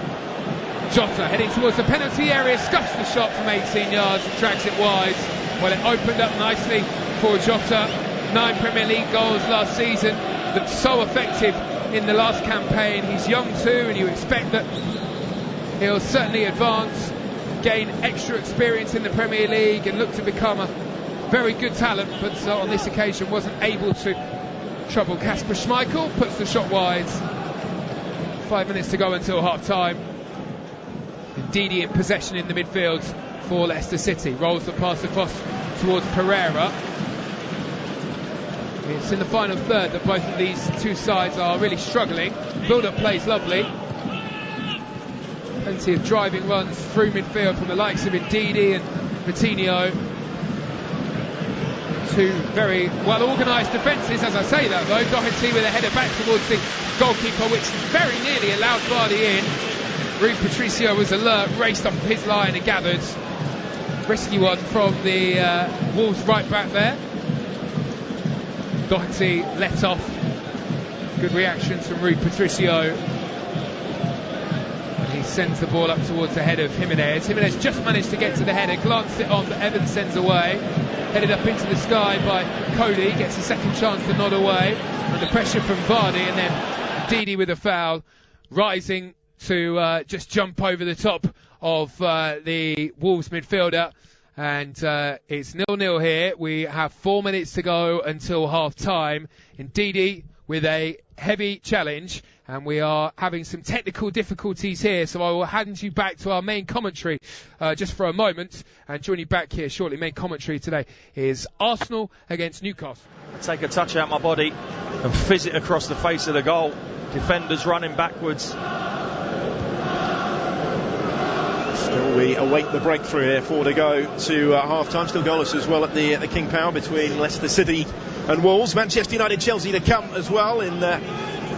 Jota, heading towards the penalty area, scuffs the shot from 18 yards and drags it wide. Well, it opened up nicely for Jota. 9 Premier League goals last season, looked so effective in the last campaign. He's young too, and you expect that he'll certainly advance, gain extra experience in the Premier League, and look to become a very good talent, but on this occasion wasn't able to trouble Kasper Schmeichel. Puts the shot wide. 5 minutes to go until half-time. Ndidi in possession in the midfield for Leicester City. Rolls the pass across towards Pereira. It's in the final third that both of these two sides are really struggling. Build-up plays lovely. Plenty of driving runs through midfield from the likes of Ndidi and Matinho. Two very well organised defences, as I say that though. Doherty with a header back towards the goalkeeper, which very nearly allowed Vardy in. Rui Patricio was alert, raced off his line and gathered. Risky one from the Wolves right back there. Doherty let off. Good reactions from Rui Patricio. And he sends the ball up towards the head of Jimenez. Jimenez just managed to get to the header, glanced it on, but Evans sends away. Headed up into the sky by Cody, gets a second chance to nod away. Under pressure from Vardy, and then Didi with a foul, rising to just jump over the top of the Wolves midfielder. And it's 0-0 here. We have 4 minutes to go until half-time. Ndidi with a heavy challenge, and we are having some technical difficulties here, so I will hand you back to our main commentary just for a moment and join you back here shortly. Main commentary today is Arsenal against Newcastle. I take a touch out my body and fizz it across the face of the goal. Defenders running backwards. Still we await the breakthrough here, 4 to go to half-time. Still goalless as well at the King Power between Leicester City and Wolves. Manchester United, Chelsea to come as well in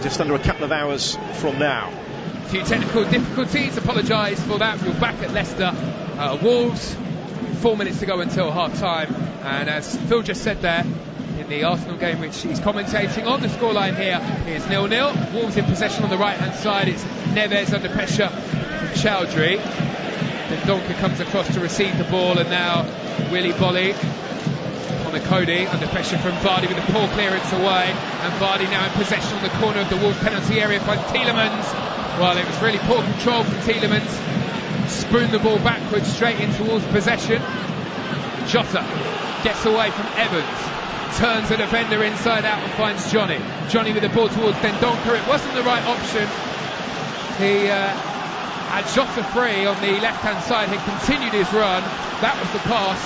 just under a couple of hours from now. A few technical difficulties, apologise for that. We're back at Leicester Wolves. 4 minutes to go until half-time, and as Phil just said there, in the Arsenal game which he's commentating on, the scoreline here is 0-0. Wolves in possession on the right-hand side. It's Neves under pressure from Chowdhury. Then Donker comes across to receive the ball, and now Willy Bolly on the Cody under pressure from Vardy with a poor clearance away, and Vardy now in possession on the corner of the Wolves penalty area by Tielemans. Well, it was really poor control from Tielemans. Spooned the ball backwards straight in towards possession. Jota gets away from Evans, turns the defender inside out and finds Johnny with the ball towards Dendoncker. It wasn't the right option. He had Jota free on the left hand side. He continued his run. That was the pass.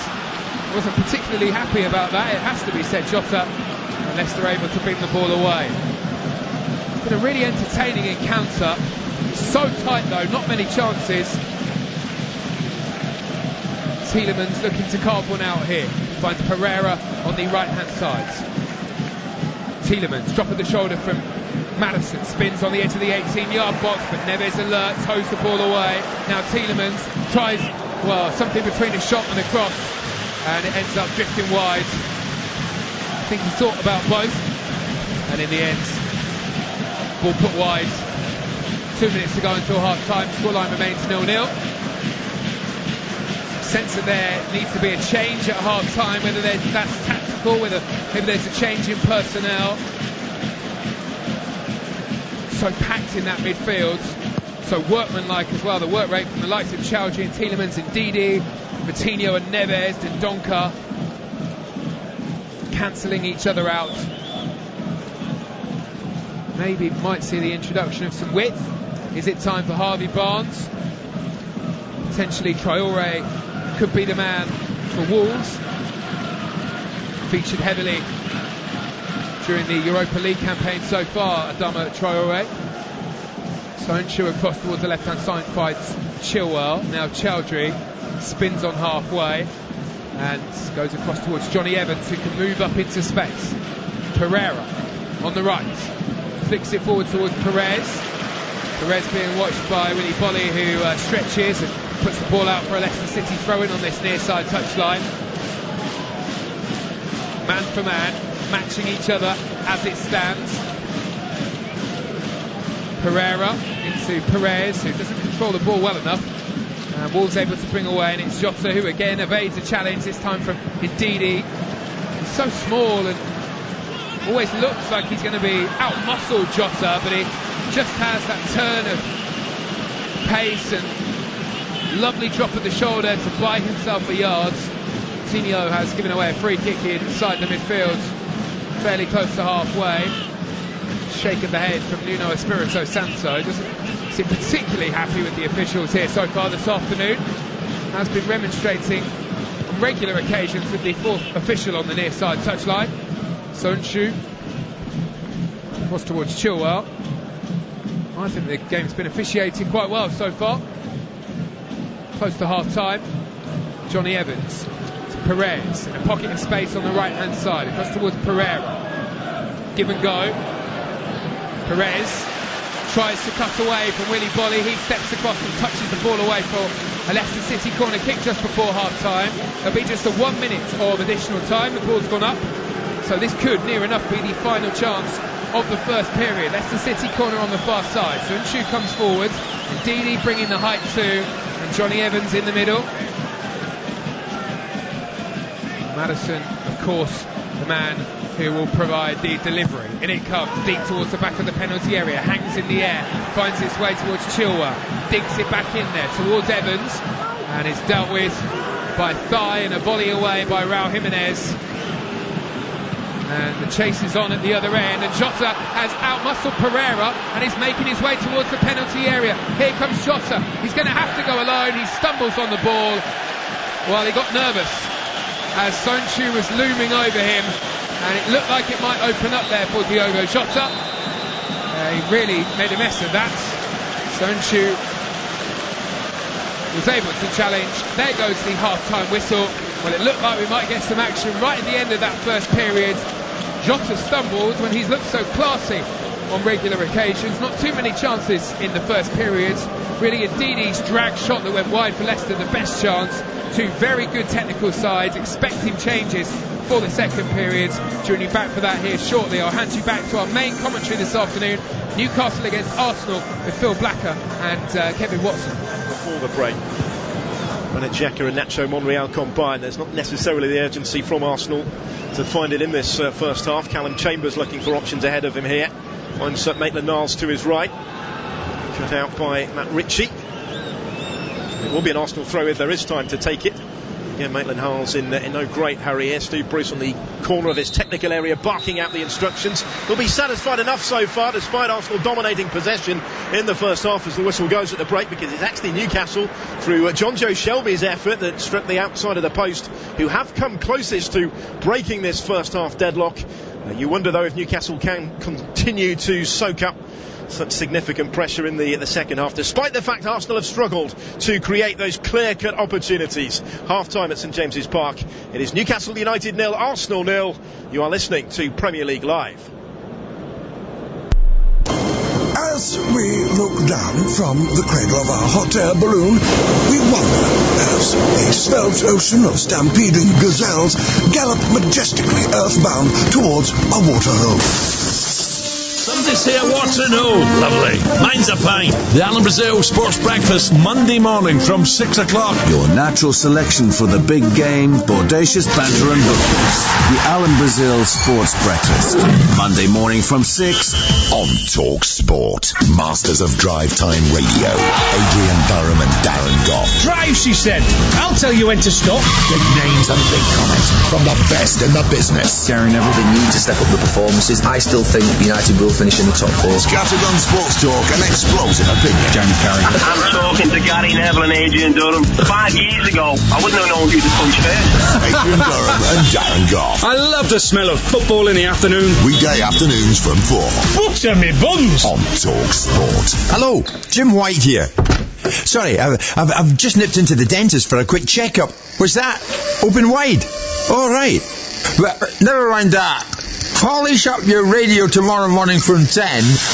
Wasn't particularly happy about that, it has to be said. Jota and Leicester able to bring the ball away. It's been a really entertaining encounter. So tight though, not many chances. Tielemans looking to carve one out here. Finds Pereira on the right hand side. Tielemans, drop of the shoulder from Maddison, spins on the edge of the 18-yard box, but Neves alert, toes the ball away. Now Tielemans tries, well, something between a shot and a cross, and it ends up drifting wide. I think he thought about both, and in the end, ball put wide. 2 minutes to go until half-time. Scoreline remains 0-0. Sense that there needs to be a change at half-time, whether that's tactical, whether maybe there's a change in personnel. So packed in that midfield, so workmanlike as well. The work rate from the likes of Chowdhury and Tielemans and Didi, Coutinho and Neves and Donker cancelling each other out. Maybe might see the introduction of some width. Is it time for Harvey Barnes? Potentially Traore could be the man for Wolves. Featured heavily during the Europa League campaign so far, Adama Traore. Sonchu across towards the left-hand side fights Chilwell. Now Chowdhury spins on halfway and goes across towards Johnny Evans, who can move up into space. Pereira on the right, flicks it forward towards Perez. Perez being watched by Willy Bolly, who stretches and puts the ball out for a Leicester City throw-in on this near side touchline. Man for man, matching each other as it stands. Pereira into Perez, who doesn't control the ball well enough. Wolves able to bring away, and it's Jota who again evades a challenge, this time from Ndidi. He's so small and always looks like he's going to be out-muscled, Jota, but he just has that turn of pace and lovely drop of the shoulder to buy himself a yard. Coutinho has given away a free kick inside the midfield, fairly close to halfway. Shake of the head from Nuno Espirito Santo. Doesn't seem particularly happy with the officials here so far this afternoon. Has been remonstrating on regular occasions with the fourth official on the near side touchline. Sonchu across towards Chilwell. I think the game's been officiated quite well so far. Close to half time. Johnny Evans to Perez in a pocket of space on the right hand side. Across towards Pereira. Give and go. Perez tries to cut away from Willy Bolly. He steps across and touches the ball away for a Leicester City corner kick just before half-time. There'll be just a 1 minute of additional time. The ball's gone up, so this could near enough be the final chance of the first period. Leicester City corner on the far side. Sunshu comes forward, Ndidi bringing the height too, and Johnny Evans in the middle. Maddison, of course, the man who will provide the delivery. In it comes, deep towards the back of the penalty area, hangs in the air, finds its way towards Chilwell, digs it back in there towards Evans, and is dealt with by Thigh and a volley away by Raul Jimenez. And the chase is on at the other end, and Jota has outmuscled Pereira and is making his way towards the penalty area. Here comes Jota, he's going to have to go alone, he stumbles on the ball. Well, he got nervous as Sunshu was looming over him, and it looked like it might open up there for Diogo Jota. He really made a mess of that. Sunshu was able to challenge. There goes the half-time whistle. Well, it looked like we might get some action right at the end of that first period. Jota stumbled when he's looked so classy on regular occasions. Not too many chances in the first period. Really, Ndidi's drag shot that went wide for Leicester, the best chance. Two very good technical sides, expecting changes for the second period. Joining you back for that here shortly. I'll hand you back to our main commentary this afternoon. Newcastle against Arsenal with Phil Blacker and Kevin Watson. Before the break, Granit Xhaka and Nacho Monreal combined. There's not necessarily the urgency from Arsenal to find it in this first half. Callum Chambers looking for options ahead of him here. Finds Maitland-Niles to his right. Cut out by Matt Ritchie. It will be an Arsenal throw if there is time to take it. Again, Maitland-Niles in no great hurry here. Steve Bruce on the corner of his technical area barking out the instructions. They'll be satisfied enough so far, despite Arsenal dominating possession in the first half, as the whistle goes at the break, because it's actually Newcastle through John Joe Shelby's effort that struck the outside of the post who have come closest to breaking this first half deadlock. You wonder though if Newcastle can continue to soak up such significant pressure in the second half, despite the fact Arsenal have struggled to create those clear-cut opportunities. Half-time at St James's Park. It is Newcastle United 0, Arsenal 0. You are listening to Premier League Live. As we look down from the cradle of our hot air balloon, we wonder as a svelte ocean of stampeding gazelles gallop majestically earthbound towards a waterhole. Somebody's here, Watson. Oh, lovely. Mine's a pint. The Alan Brazil Sports Breakfast, Monday morning from 6 o'clock. Your natural selection for the big game, bodacious banter and hookers. The Alan Brazil Sports Breakfast, Monday morning from 6 on Talk Sport. Masters of Drive Time Radio, Adrian Durham and Darren Goff. Drive, she said. I'll tell you when to stop. Big names and big comments from the best in the business. Darren, everything needs to step up the performances. I still think United will finish in the top four. Scattergun Sports Talk and explosive opinion. Jeremy Carey. I'm talking to Gary Neville and Adrian Durham. 5 years ago, I wouldn't have known who to punch first. Adrian Durham and Darren Goff. I love the smell of football in the afternoon. Weekday afternoons from 4. Butter me buns. On Talk Sport. Hello, Jim White here. Sorry, I've just nipped into the dentist for a quick checkup. What's that? Open wide? All right. But never mind that. Polish up your radio tomorrow morning from 10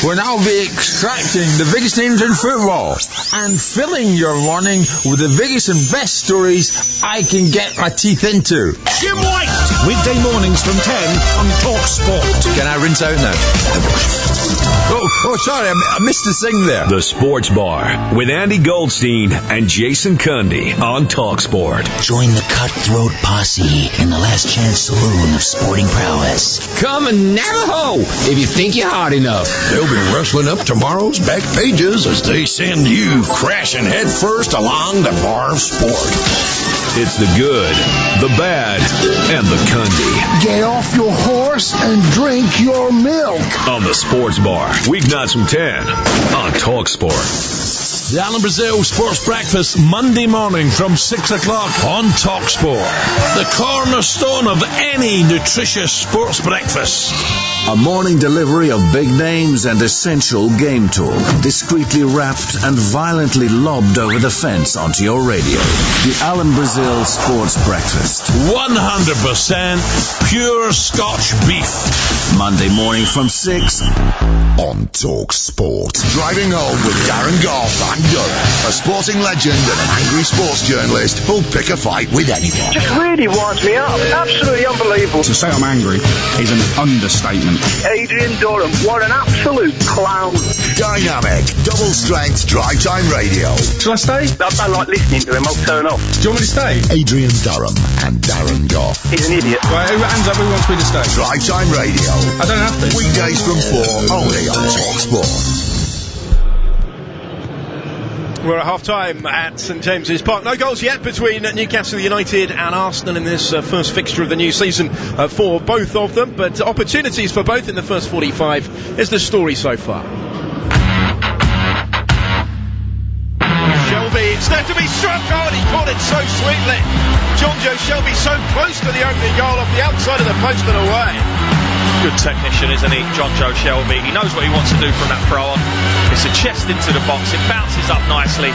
when I'll be extracting the biggest names in football and filling your morning with the biggest and best stories I can get my teeth into. Jim White, weekday mornings from 10 on Talk Sport. Can I rinse out now? Oh, sorry, I missed the thing there. The Sports Bar with Andy Goldstein and Jason Cundy on Talk Sport. Join the cutthroat posse in the last chance saloon of sporting prowess. Come and Navajo if you think you're hard enough. They'll be rustling up tomorrow's back pages as they send you crashing headfirst along the bar of sport. It's the good, the bad, and the Cundy. Get off your horse and drink your milk. On the Sports Bar, weeknights from 10 on Talk Sport. The Alan Brazil Sports Breakfast, Monday morning from 6 o'clock on Talk Sport. The cornerstone of any nutritious sports breakfast. A morning delivery of big names and essential game talk, discreetly wrapped and violently lobbed over the fence onto your radio. The Alan Brazil Sports Breakfast. 100% pure Scotch beef. Monday morning from 6 on Talk Sport. Driving home with Darren Goff and Durham, a sporting legend and an angry sports journalist who'll pick a fight with anyone. Just really winds me up. Absolutely unbelievable. To say I'm angry is an understatement. Adrian Durham, what an absolute clown. Dynamic, double strength drive time radio. Shall I stay? I don't like listening to him. I'll turn off. Do you want me to stay? Adrian Durham and Darren Goff. He's an idiot. Right, hands up, who wants me to stay? Drive time radio. I don't have to. Weekdays from 4, only on Talk Sport. We're at half-time at St James's Park. No goals yet between Newcastle United and Arsenal in this first fixture of the new season for both of them, but opportunities for both in the first 45 is the story so far. Shelby, it's there to be struck, and he caught it so sweetly. John Joe Shelby so close to the opening goal off the outside of the post and away. Good technician, isn't he, John Joe Shelby? He knows what he wants to do from that throw on. It's a chest into the box, it bounces up nicely.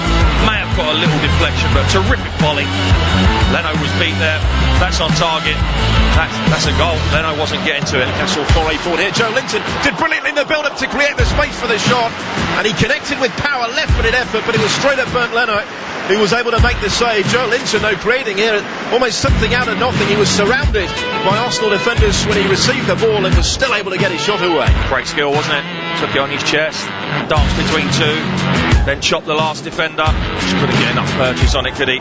May have got a little deflection, but terrific volley. Leno was beat there. That's on target. That's a goal. Leno wasn't getting to it. Newcastle foray forward here. Joe Linton did brilliantly in the build-up to create the space for the shot, and he connected with power, left-footed effort, but it was straight at Bernd Leno, who was able to make the save. Joe Linton, though, creating here almost something out of nothing. He was surrounded by Arsenal defenders when he received the ball and was still able to get his shot away. Great skill, wasn't it? Took it on his chest, danced between two, then chopped the last defender. Just couldn't get enough purchase on it, could he?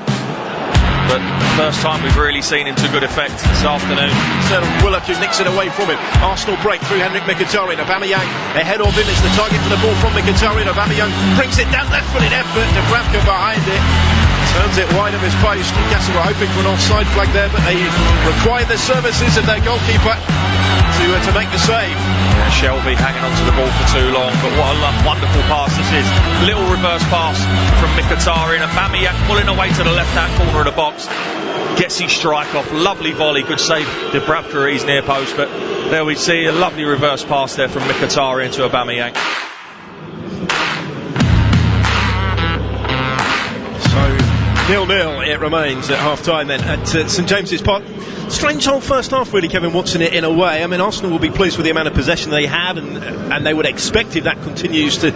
But first time we've really seen him to good effect this afternoon. Instead of Willock, who nicks it away from him. Arsenal break through Henrik Mkhitaryan. Aubameyang ahead of him is the target for the ball from Mkhitaryan. Aubameyang brings it down, left-footed effort. Dubravka behind it. Turns it wide of his post. Newcastle were hoping for an offside flag there, but they required the services of their goalkeeper to make the save. Yeah, Shelby hanging on to the ball for too long, but what a wonderful pass this is. Little reverse pass from Mkhitaryan. Aubameyang pulling away to the left-hand corner of the box. Gets his strike off. Lovely volley. Good save. Dubravka at his near post, but there we see a lovely reverse pass there from Mkhitaryan to Aubameyang. 0-0 it remains at half-time then at St James's Park. Strange whole first half really, Kevin Watson, in a way. I mean, Arsenal will be pleased with the amount of possession they had, and they would expect if that continues to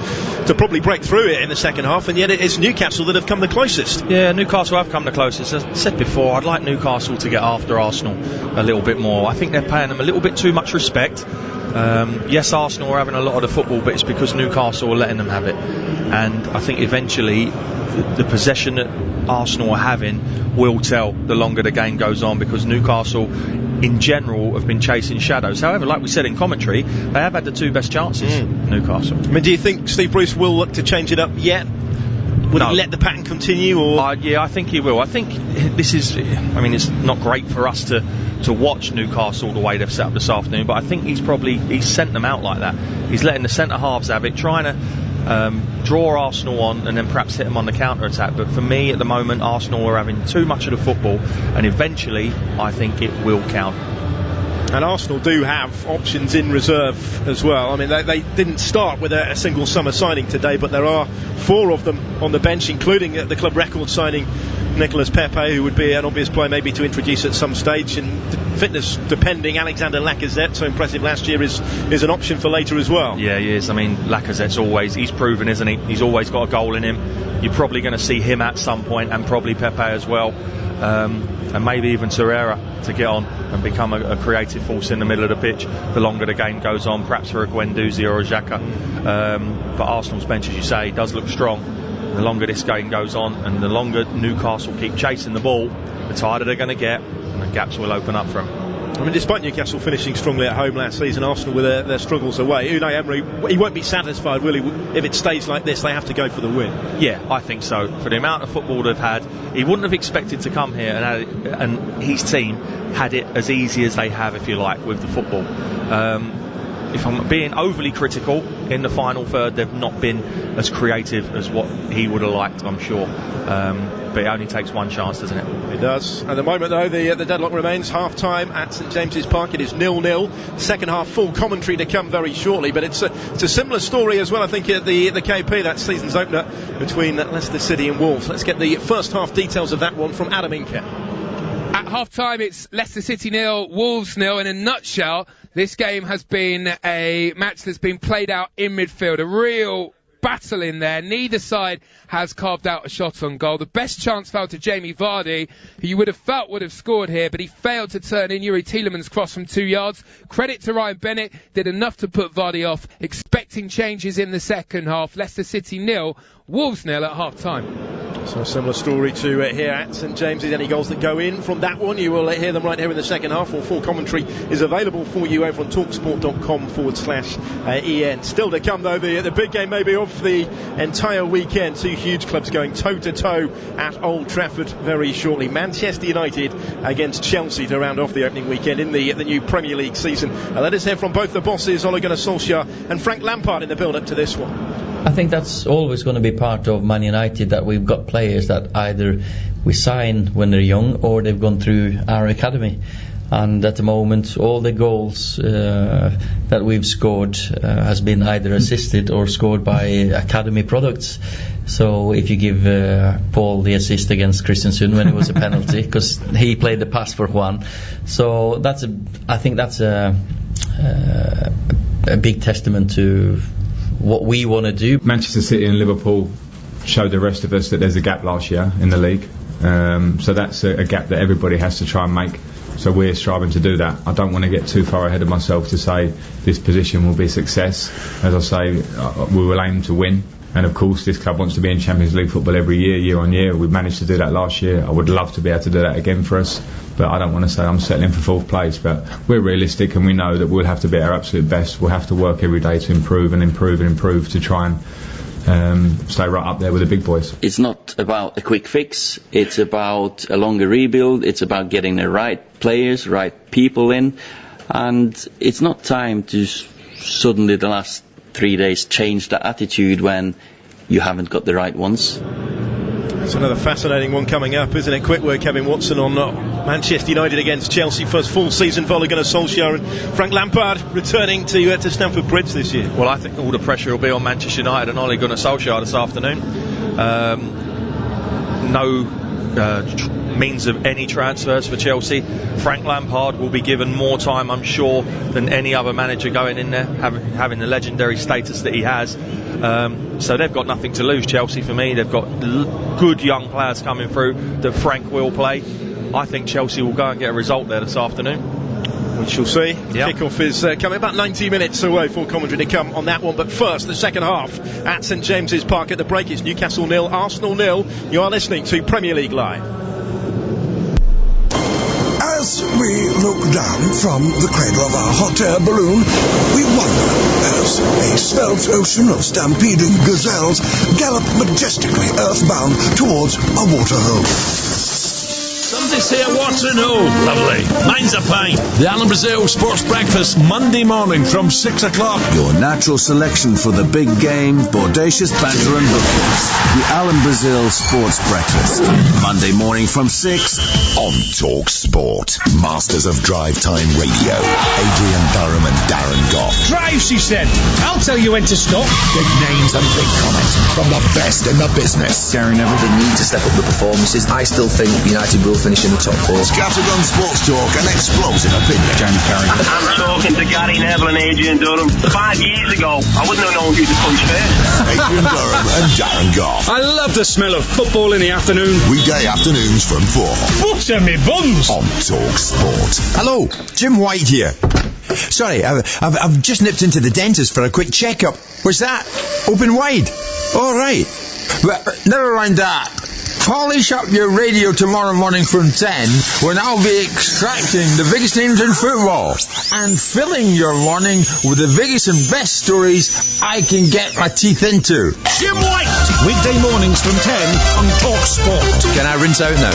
probably break through it in the second half, and yet it's Newcastle that have come the closest. Yeah, Newcastle have come the closest. As I said before, I'd like Newcastle to get after Arsenal a little bit more. I think they're paying them a little bit too much respect. Yes, Arsenal are having a lot of the football, but it's because Newcastle are letting them have it, and I think eventually the possession that Arsenal are having will tell the longer the game goes on, because Newcastle in general have been chasing shadows. However, like we said in commentary, they have had the two best chances, Newcastle. I mean, do you think Steve Bruce will look to change it up yet? Will he let the pattern continue? Or yeah, I think he will. I think this is, I mean, it's not great for us to watch Newcastle the way they've set up this afternoon, but I think he's sent them out like that. He's letting the centre halves have it, trying to draw Arsenal on and then perhaps hit them on the counter-attack. But for me at the moment, Arsenal are having too much of the football, and eventually I think it will count. And Arsenal do have options in reserve as well. I mean, they didn't start with a single summer signing today, but there are 4 of them on the bench, including the club record signing Nicolas Pepe, who would be an obvious player maybe to introduce at some stage, and fitness depending. Alexander Lacazette, so impressive last year, is an option for later as well. Yeah, he is. I mean, Lacazette's he's proven, isn't he? He's always got a goal in him. You're probably going to see him at some point, and probably Pepe as well. And maybe even Torreira to get on and become a creative force in the middle of the pitch the longer the game goes on, perhaps for a Guendouzi or a Xhaka. But Arsenal's bench, as you say, does look strong. The longer this game goes on and the longer Newcastle keep chasing the ball, the tighter they're going to get and the gaps will open up for them. I mean, despite Newcastle finishing strongly at home last season, Arsenal with their struggles away, Unai Emery, he won't be satisfied, will he? If it stays like this, they have to go for the win. Yeah, I think so. For the amount of football they've had, he wouldn't have expected to come here and his team had it as easy as they have, if you like, with the football. if I'm being overly critical, in the final third they've not been as creative as what he would have liked, I'm sure. But it only takes one chance, doesn't it? It does. At the moment, though, the deadlock remains. Half-time at St James's Park. It is 0-0. Second half full commentary to come very shortly. But it's a similar story as well, I think, at the KP, that season's opener between Leicester City and Wolves. Let's get the first half details of that one from Adam Inker. At half-time, it's Leicester City 0, Wolves 0. In a nutshell, this game has been a match that's been played out in midfield. A real battle in there. Neither side has carved out a shot on goal. The best chance fell to Jamie Vardy, who you would have felt would have scored here, but he failed to turn in Yuri Tielemans' cross from 2 yards. Credit to Ryan Bennett, did enough to put Vardy off. Expecting changes in the second half. Leicester City 0, Wolves 0 at half-time. So a similar story to here at St James's. Any goals that go in from that one, you will hear them right here in the second half. Full commentary is available for you over on talksport.com/EN. Still to come, though, the big game maybe of the entire weekend. Two huge clubs going toe-to-toe at Old Trafford very shortly. Manchester United against Chelsea to round off the opening weekend in the new Premier League season. Let us hear from both the bosses, Ole Gunnar Solskjaer and Frank Lampard, in the build-up to this one. I think that's always going to be part of Man United, that we've got players that either we sign when they're young or they've gone through our academy. And at the moment, all the goals that we've scored has been either assisted or scored by academy products. So if you give Paul the assist against Christensen when it was a penalty, because he played the pass for Juan, so I think that's a big testament to what we want to do. Manchester City and Liverpool showed the rest of us that there's a gap last year in the league. So that's a gap that everybody has to try and make. So we're striving to do that. I don't want to get too far ahead of myself to say this position will be a success. As I say, we will aim to win. And of course, this club wants to be in Champions League football every year on year. We've managed to do that last year. I would love to be able to do that again for us. But I don't want to say I'm settling for fourth place. But we're realistic, and we know that we'll have to be at our absolute best. We'll have to work every day to improve to try and stay right up there with the big boys. It's not about a quick fix. It's about a longer rebuild. It's about getting the right players, right people in. And it's not time to suddenly the last 3 days change the attitude when you haven't got the right ones. It's another fascinating one coming up, isn't it? Quick word, Kevin Watson, on Manchester United against Chelsea. First full season for Ole Gunnar Solskjaer and Frank Lampard returning to Stamford Bridge this year. Well, I think all the pressure will be on Manchester United and Ole Gunnar Solskjaer this afternoon. No means of any transfers for Chelsea. Frank Lampard will be given more time, I'm sure, than any other manager going in there, having the legendary status that he has. So they've got nothing to lose, Chelsea, for me. They've got good young players coming through that Frank will play. I think Chelsea will go and get a result there this afternoon. We shall see. Yep. Kickoff is coming about 90 minutes away for commentary to come on that one. But first, the second half at St James's Park. At the break, it's Newcastle 0, Arsenal 0. You are listening to Premier League Live. As we look down from the cradle of our hot air balloon, we wonder as a svelte ocean of stampeding gazelles gallop majestically earthbound towards a waterhole. Somebody's here, Watson. Oh, lovely. Mine's a pint. The Alan Brazil Sports Breakfast, Monday morning from 6 o'clock. Your natural selection for the big game, bodacious banter and hookers. The Alan Brazil Sports Breakfast, Monday morning from 6 on Talk Sport. Masters of Drive Time Radio, Adrian Durham and Darren Goff. Drive, she said. I'll tell you when to stop. Big names and big comments from the best in the business. They need to step up the performances. I still think United will finish in the top four. Scattergun Sports Talk and explosive opinion. Jamie Carragher. I'm talking to Gary Neville and Adrian Durham. 5 years ago, I wouldn't have known who to punch first. Adrian Durham and Darren Goff. I love the smell of football in the afternoon. Weekday afternoons from 4. Butter me buns. On Talk Sport. Hello, Jim White here. Sorry, I've just nipped into the dentist for a quick checkup. What's that? Open wide? All right. But never mind that. Polish up your radio tomorrow morning from 10 when I'll be extracting the biggest names in football and filling your morning with the biggest and best stories I can get my teeth into. Jim White, weekday mornings from 10 on Talk Sport. Can I rinse out now?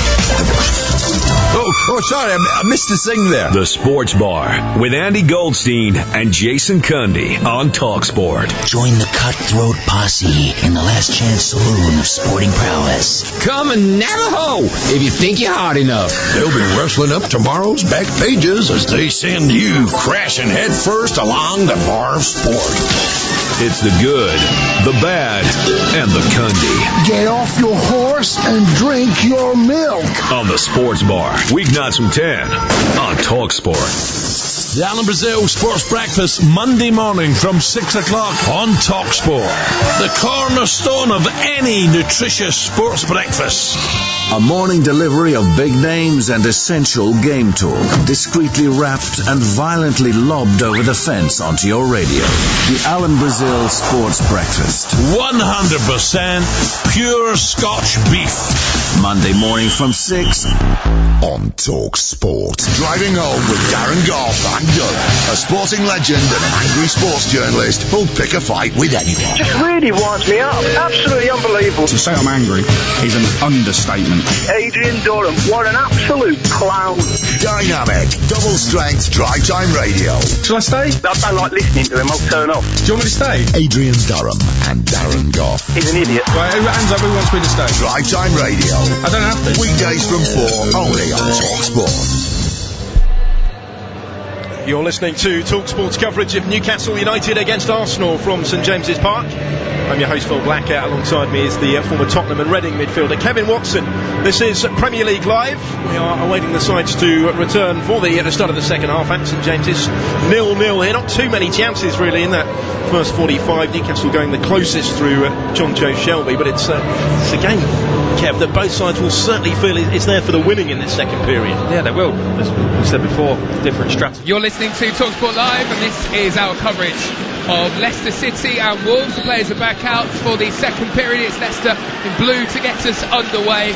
Oh, sorry, I missed the sing there. The Sports Bar with Andy Goldstein and Jason Cundy on Talk Sport. Join the cutthroat posse in the last chance saloon of sporting prowess. Come and Navajo if you think you're hard enough. They'll be wrestling up tomorrow's back pages as they send you crashing headfirst along the bar of sport. It's the good, the bad, and the Cundy. Get off your horse and drink your milk. On the Sports Bar, weeknights from 10 on Talk Sport. The Alan Brazil Sports Breakfast, Monday morning from 6 o'clock on Talk Sport. The cornerstone of any nutritious sports breakfast. A morning delivery of big names and essential game talk, discreetly wrapped and violently lobbed over the fence onto your radio. The Alan Brazil Sports Breakfast. 100% pure Scotch beef. Monday morning from 6 on Talk Sport. Driving home with Darren Goff and Doug, a sporting legend and an angry sports journalist who'll pick a fight with anyone. Just really winds me up. Absolutely unbelievable. To say I'm angry is an understatement. Adrian Durham, what an absolute clown. Dynamic, double strength, drive time radio. Shall I stay? I don't like listening to him, I'll turn off. Do you want me to stay? Adrian Durham and Darren Goff. He's an idiot. Right, hands up, who wants me to stay? Drive time radio. I don't have to. Weekdays from 4, only on Talk Sport. You're listening to TalkSport's coverage of Newcastle United against Arsenal from St James's Park. I'm your host Phil Blackett. Alongside me is the former Tottenham and Reading midfielder Kevin Watson. This is Premier League Live. We are awaiting the sides to return for the start of the second half at St James's. 0-0 here. Not too many chances really in that first 45. Newcastle going the closest through John Joe Shelby, but it's a game, Kev, that both sides will certainly feel it's there for the winning in this second period. Yeah, they will. As we said before, different strategy. You're listening to TalkSport Live, and this is our coverage of Leicester City and Wolves. The players are back out for the second period. It's Leicester in blue to get us underway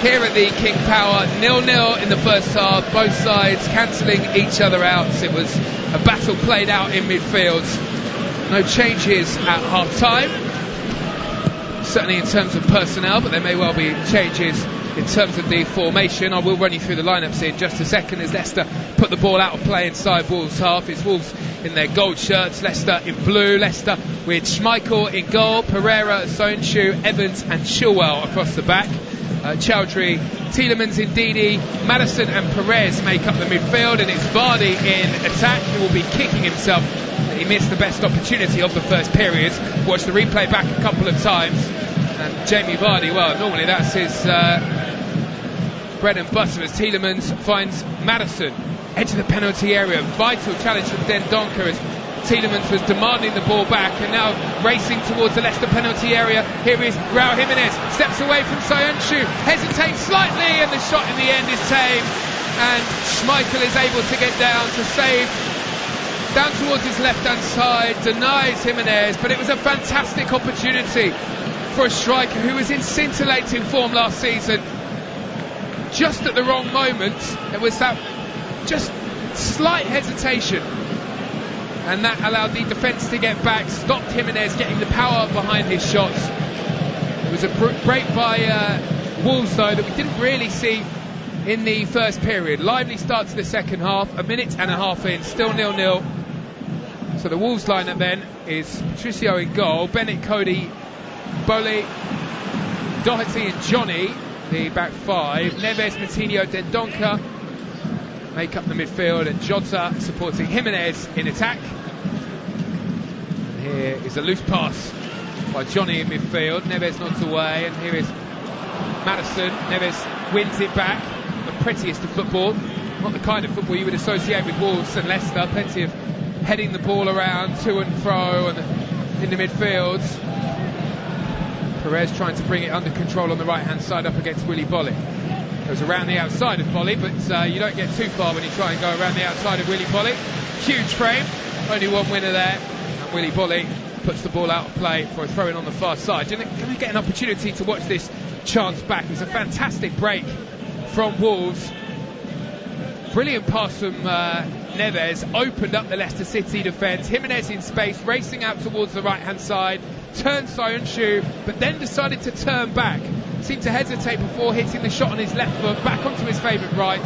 here at the King Power. 0-0 in the first half, both sides cancelling each other out. It was a battle played out in midfield. No changes at half time, certainly in terms of personnel, but there may well be changes in terms of the formation. I will run you through the lineups in just a second as Leicester put the ball out of play inside Wolves' half. It's Wolves in their gold shirts, Leicester in blue. Leicester with Schmeichel in goal, Pereira, Soyuncu, Evans and Chilwell across the back. Chowdhury, Tielemans, Ndidi, Maddison and Perez make up the midfield, and it's Vardy in attack who will be kicking himself. He missed the best opportunity of the first period. Watched the replay back a couple of times, and Jamie Vardy, well, normally that's his bread and butter as Tielemans finds Maddison edge of the penalty area. Vital challenge from Dendoncker as Tielemans was demanding the ball back and now racing towards the Leicester penalty area. Here is Raul Jimenez, steps away from Soyuncu, hesitates slightly, and the shot in the end is saved, and Schmeichel is able to get down to save down towards his left hand side, denies Jimenez, but it was a fantastic opportunity for a striker who was in scintillating form last season. Just at the wrong moment, there was that just slight hesitation, and that allowed the defence to get back, stopped Jimenez getting the power behind his shots. It was a break by Wolves though that we didn't really see in the first period. Lively start to the second half, a minute and a half in, still 0-0. So the Wolves lineup then is Patricio in goal, Bennett, Cody, Bowley, Doherty and Johnny, the back five. Neves, Moutinho, Dendoncker make up the midfield, and Jota supporting Jimenez in attack. And here is a loose pass by Johnny in midfield. Neves nods away, and here is Maddison. Neves wins it back. The prettiest of football, not the kind of football you would associate with Wolves and Leicester. Plenty of heading the ball around to and fro and in the midfield. Perez trying to bring it under control on the right hand side up against Willy Boly. Goes around the outside of Boly, but you don't get too far when you try and go around the outside of Willy Boly. Huge frame, only one winner there, and Willy Boly puts the ball out of play for a throw in on the far side. You're going to get an opportunity to watch this chance back. It's a fantastic break from Wolves. Brilliant pass from Neves, opened up the Leicester City defence. Jimenez in space, racing out towards the right-hand side, turned Soyuncu, but then decided to turn back. Seemed to hesitate before hitting the shot on his left foot, back onto his favourite right.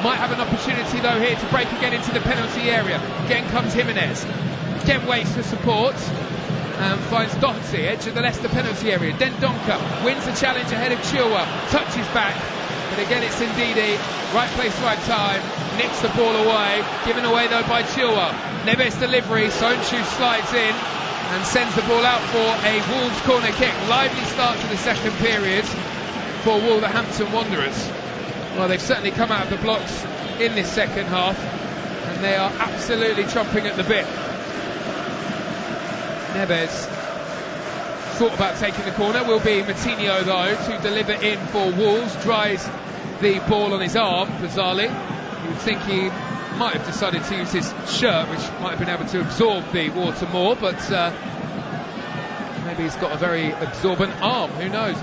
Might have an opportunity though here to break again into the penalty area. Again comes Jimenez. Again waits for support and finds Doherty, edge of the Leicester penalty area. Dendoncker wins the challenge ahead of Chilwell, touches back. But again it's Ndidi, right place, right time, nicks the ball away, given away though by Chilwell. Neves delivery, Soyuncu slides in and sends the ball out for a Wolves corner kick. Lively start to the second period for Wolverhampton Wanderers. Well, they've certainly come out of the blocks in this second half and they are absolutely chomping at the bit. Neves thought about taking the corner, will be Moutinho though to deliver in for Wolves. Dries the ball on his arm, bizarrely. You would think he might have decided to use his shirt, which might have been able to absorb the water more, but maybe he's got a very absorbent arm, who knows.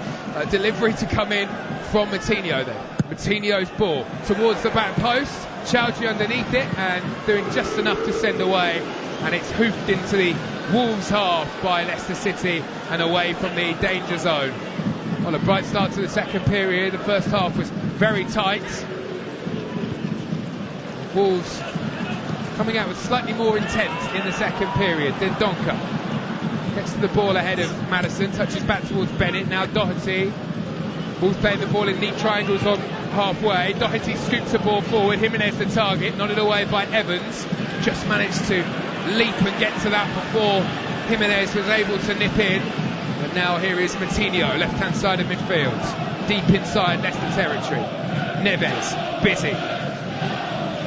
Delivery to come in from Moutinho then. Moutinho's ball towards the back post, Chowdhury underneath it and doing just enough to send away, and it's hoofed into the Wolves half by Leicester City and away from the danger zone. Well, a bright start to the second period. The first half was very tight. Wolves coming out with slightly more intent in the second period. Then Dendoncker gets to the ball ahead of Maddison, touches back towards Bennett, now Doherty. Wolves playing the ball in neat triangles on halfway. Doherty scoops the ball forward, Jimenez the target, nodded away by Evans. Just managed to leap and get to that before Jimenez was able to nip in. But now here is Moutinho, left-hand side of midfield, deep inside Leicester territory. Neves, busy.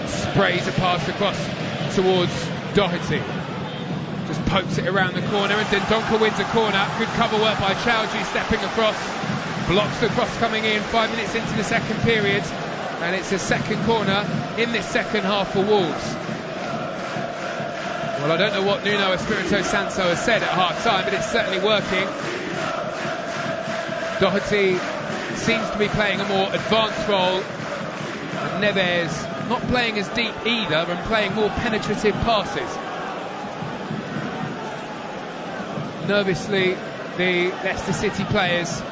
Sprays a pass across towards Doherty. Just pokes it around the corner and Dendoncker wins a corner. Good cover work by Chowdhury stepping across. Blocks the cross coming in 5 minutes into the second period. And it's a second corner in this second half for Wolves. Well, I don't know what Nuno Espirito Santo has said at half-time, but it's certainly working. Doherty seems to be playing a more advanced role. And Neves not playing as deep either and playing more penetrative passes. Nervously, the Leicester City players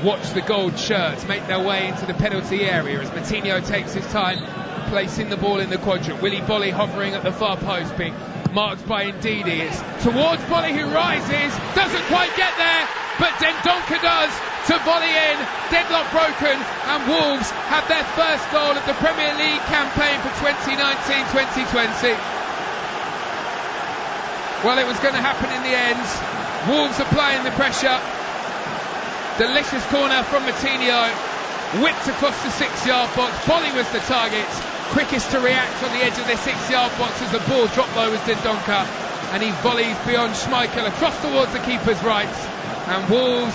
watch the gold shirts make their way into the penalty area as Moutinho takes his time placing the ball in the quadrant. Willy Bolly hovering at the far post, being marked by Ndidi. It's towards Bolly, who rises, doesn't quite get there, but Dendoncker does to volley in. Deadlock broken, and Wolves have their first goal of the Premier League campaign for 2019-2020. Well, it was going to happen in the end. Wolves applying the pressure. Delicious corner from Moutinho, whipped across the 6-yard box. Bolly was the target, quickest to react on the edge of their 6-yard box as the ball dropped low was Dendoncker, and he volleys beyond Schmeichel across towards the keeper's right, and Wolves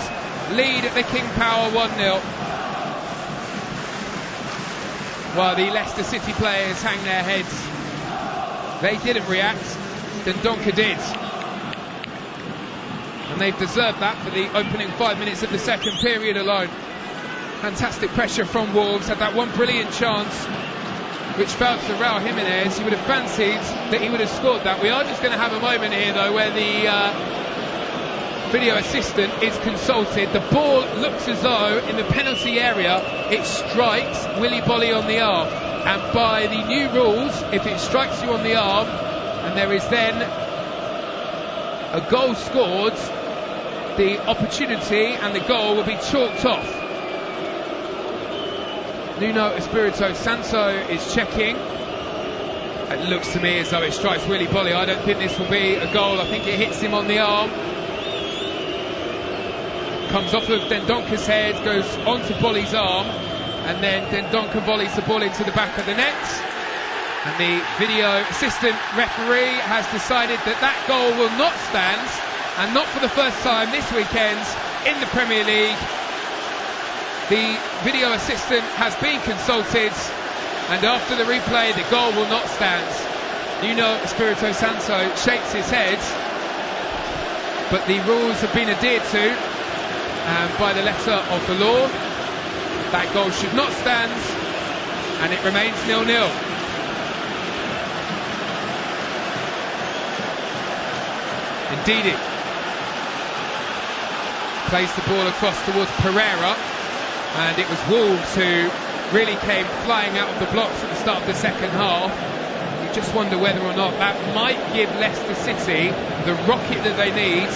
lead at the King Power 1-0. While the Leicester City players hang their heads, they didn't react, Dendoncker did. And they've deserved that for the opening 5 minutes of the second period alone. Fantastic pressure from Wolves, had that one brilliant chance which fell to Raul Jimenez. You would have fancied that he would have scored that. We are just going to have a moment here though where the video assistant is consulted. The ball looks as though in the penalty area it strikes Willy Bolly on the arm, and by the new rules, if it strikes you on the arm and there is then a goal scored, the opportunity and the goal will be chalked off. Nuno Espirito Santo is checking. It looks to me as though it strikes Willy Bolly. I don't think this will be a goal. I think it hits him on the arm. Comes off of Dendoncker's head, goes onto Bolly's arm, and then Dendoncker volleys the ball into the back of the net. And the video assistant referee has decided that that goal will not stand, and not for the first time this weekend in the Premier League. The video assistant has been consulted, and after the replay the goal will not stand. Nuno Espirito Santo shakes his head, but the rules have been adhered to, and by the letter of the law, that goal should not stand, and it remains 0-0. Indeed, plays the ball across towards Pereira, and it was Wolves who really came flying out of the blocks at the start of the second half. You just wonder whether or not that might give Leicester City the rocket that they need.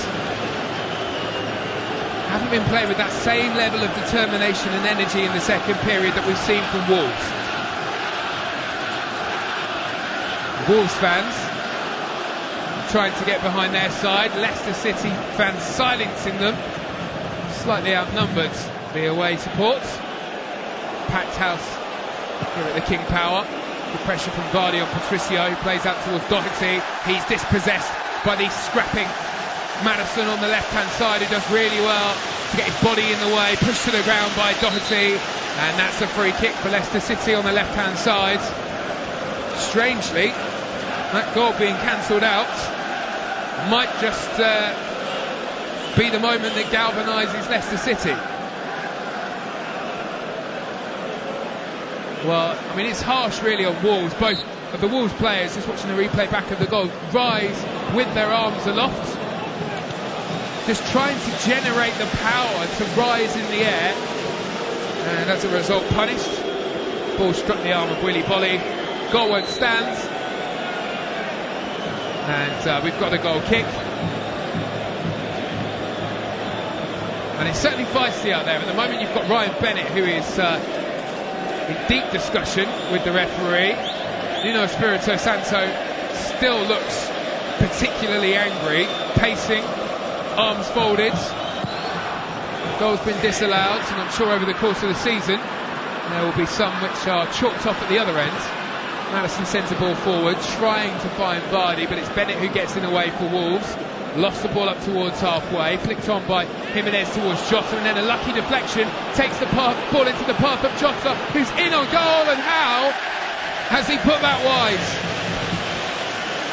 Haven't been playing with that same level of determination and energy in the second period that we've seen from Wolves. Wolves fans trying to get behind their side, Leicester City fans silencing them, slightly outnumbered the away supports. Packed house here at the King Power. Good pressure from Vardy on Patricio, who plays out towards Doherty. He's dispossessed by the scrapping Maddison on the left hand side, who does really well to get his body in the way, pushed to the ground by Doherty, and that's a free kick for Leicester City on the left hand side. Strangely, that goal being cancelled out might just be the moment that galvanises Leicester City. Well, I mean, it's harsh really on Wolves. Both of the Wolves players, just watching the replay back of the goal, rise with their arms aloft, just trying to generate the power to rise in the air, and as a result punished. Ball struck the arm of Willy Bolly. Goal won't stand, and we've got a goal kick. And it's certainly feisty out there. At the moment you've got Ryan Bennett, who is in deep discussion with the referee. Nuno Espirito Santo still looks particularly angry, pacing, arms folded. Goal's been disallowed, and I'm sure over the course of the season there will be some which are chalked off at the other end. Maddison sends the ball forward, trying to find Vardy, but it's Bennett who gets in the way for Wolves. Lost the ball up towards halfway, flicked on by Jimenez towards Jota, and then a lucky deflection takes the ball into the path of Jota, who's in on goal, and how has he put that wide?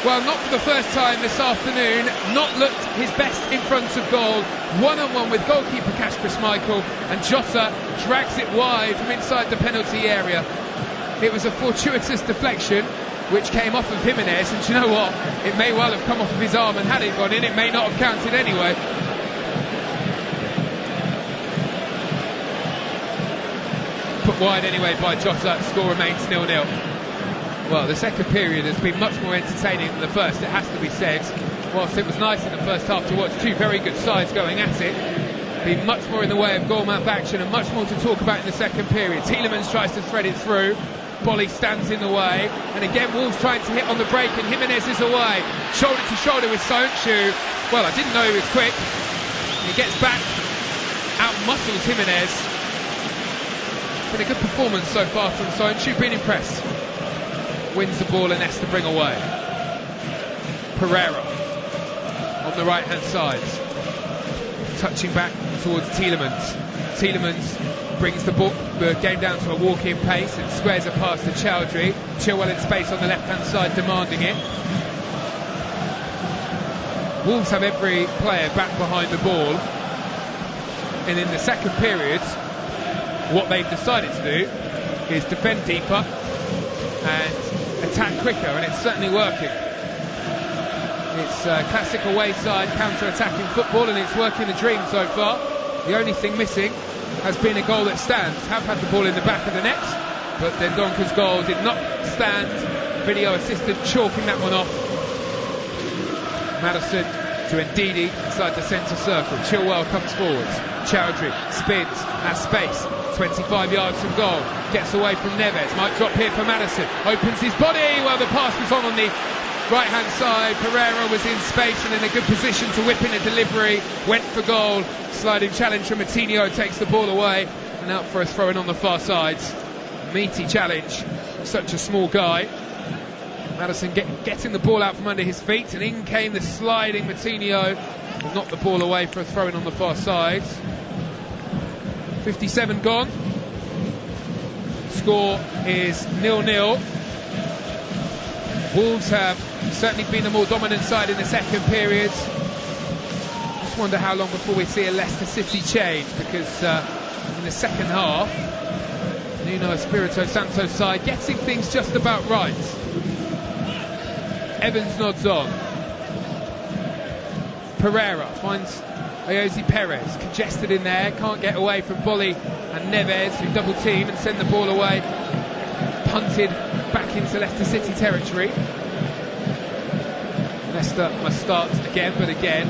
Well, not for the first time this afternoon, not looked his best in front of goal. One-on-one with goalkeeper Kasper Schmeichel, and Jota drags it wide from inside the penalty area. It was a fortuitous deflection which came off of Jimenez, and do you know what? It may well have come off of his arm, and had it gone in, it may not have counted anyway. Put wide anyway by Jota. Score remains 0-0. Well, the second period has been much more entertaining than the first, it has to be said. Whilst it was nice in the first half to watch two very good sides going at it, been much more in the way of goal-mouth action and much more to talk about in the second period. Tielemans tries to thread it through. Bolly stands in the way, and again Wolves trying to hit on the break, and Jimenez is away, shoulder to shoulder with Soanshu. Well, I didn't know he was quick. He gets back, out-muscles Jimenez. Been a good performance so far from Soanshu, been impressed. Wins the ball and has to bring away. Pereira on the right hand side, touching back towards Tielemans. Tielemans brings the game down to a walk-in pace and squares it past to Chowdhury. Chilwell in space on the left-hand side, demanding it. Wolves have every player back behind the ball, and in the second period, what they've decided to do is defend deeper and attack quicker, and it's certainly working. It's classic away side counter-attacking football, and it's working the dream so far. The only thing missing has been a goal that stands. Have had the ball in the back of the net, but Dendonka's goal did not stand. Video assistant chalking that one off. Maddison to Ndidi inside the centre circle. Chilwell comes forwards. Chowdhury spins at space. 25 yards from goal. Gets away from Neves. Might drop here for Maddison. Opens his body. Well, the pass was on the right hand side. Pereira was in space and in a good position to whip in a delivery. Went for goal. Sliding challenge from Moutinho takes the ball away, and out for a throw in on the far side. Meaty challenge. Such a small guy. Maddison getting the ball out from under his feet, and in came the sliding Moutinho. Knocked the ball away for a throw in on the far side. 57 gone. Score is 0-0. Wolves have certainly been the more dominant side in the second period. Just just wonder how long before we see a Leicester City change, because in the second half, Nuno Espirito Santo's side getting things just about right. Evans nods on. Pereira finds Ayoze Perez, congested in there, can't get away from Bolly and Neves, who double team and send the ball away. Punted back into Leicester City territory. Leicester must start again, but again,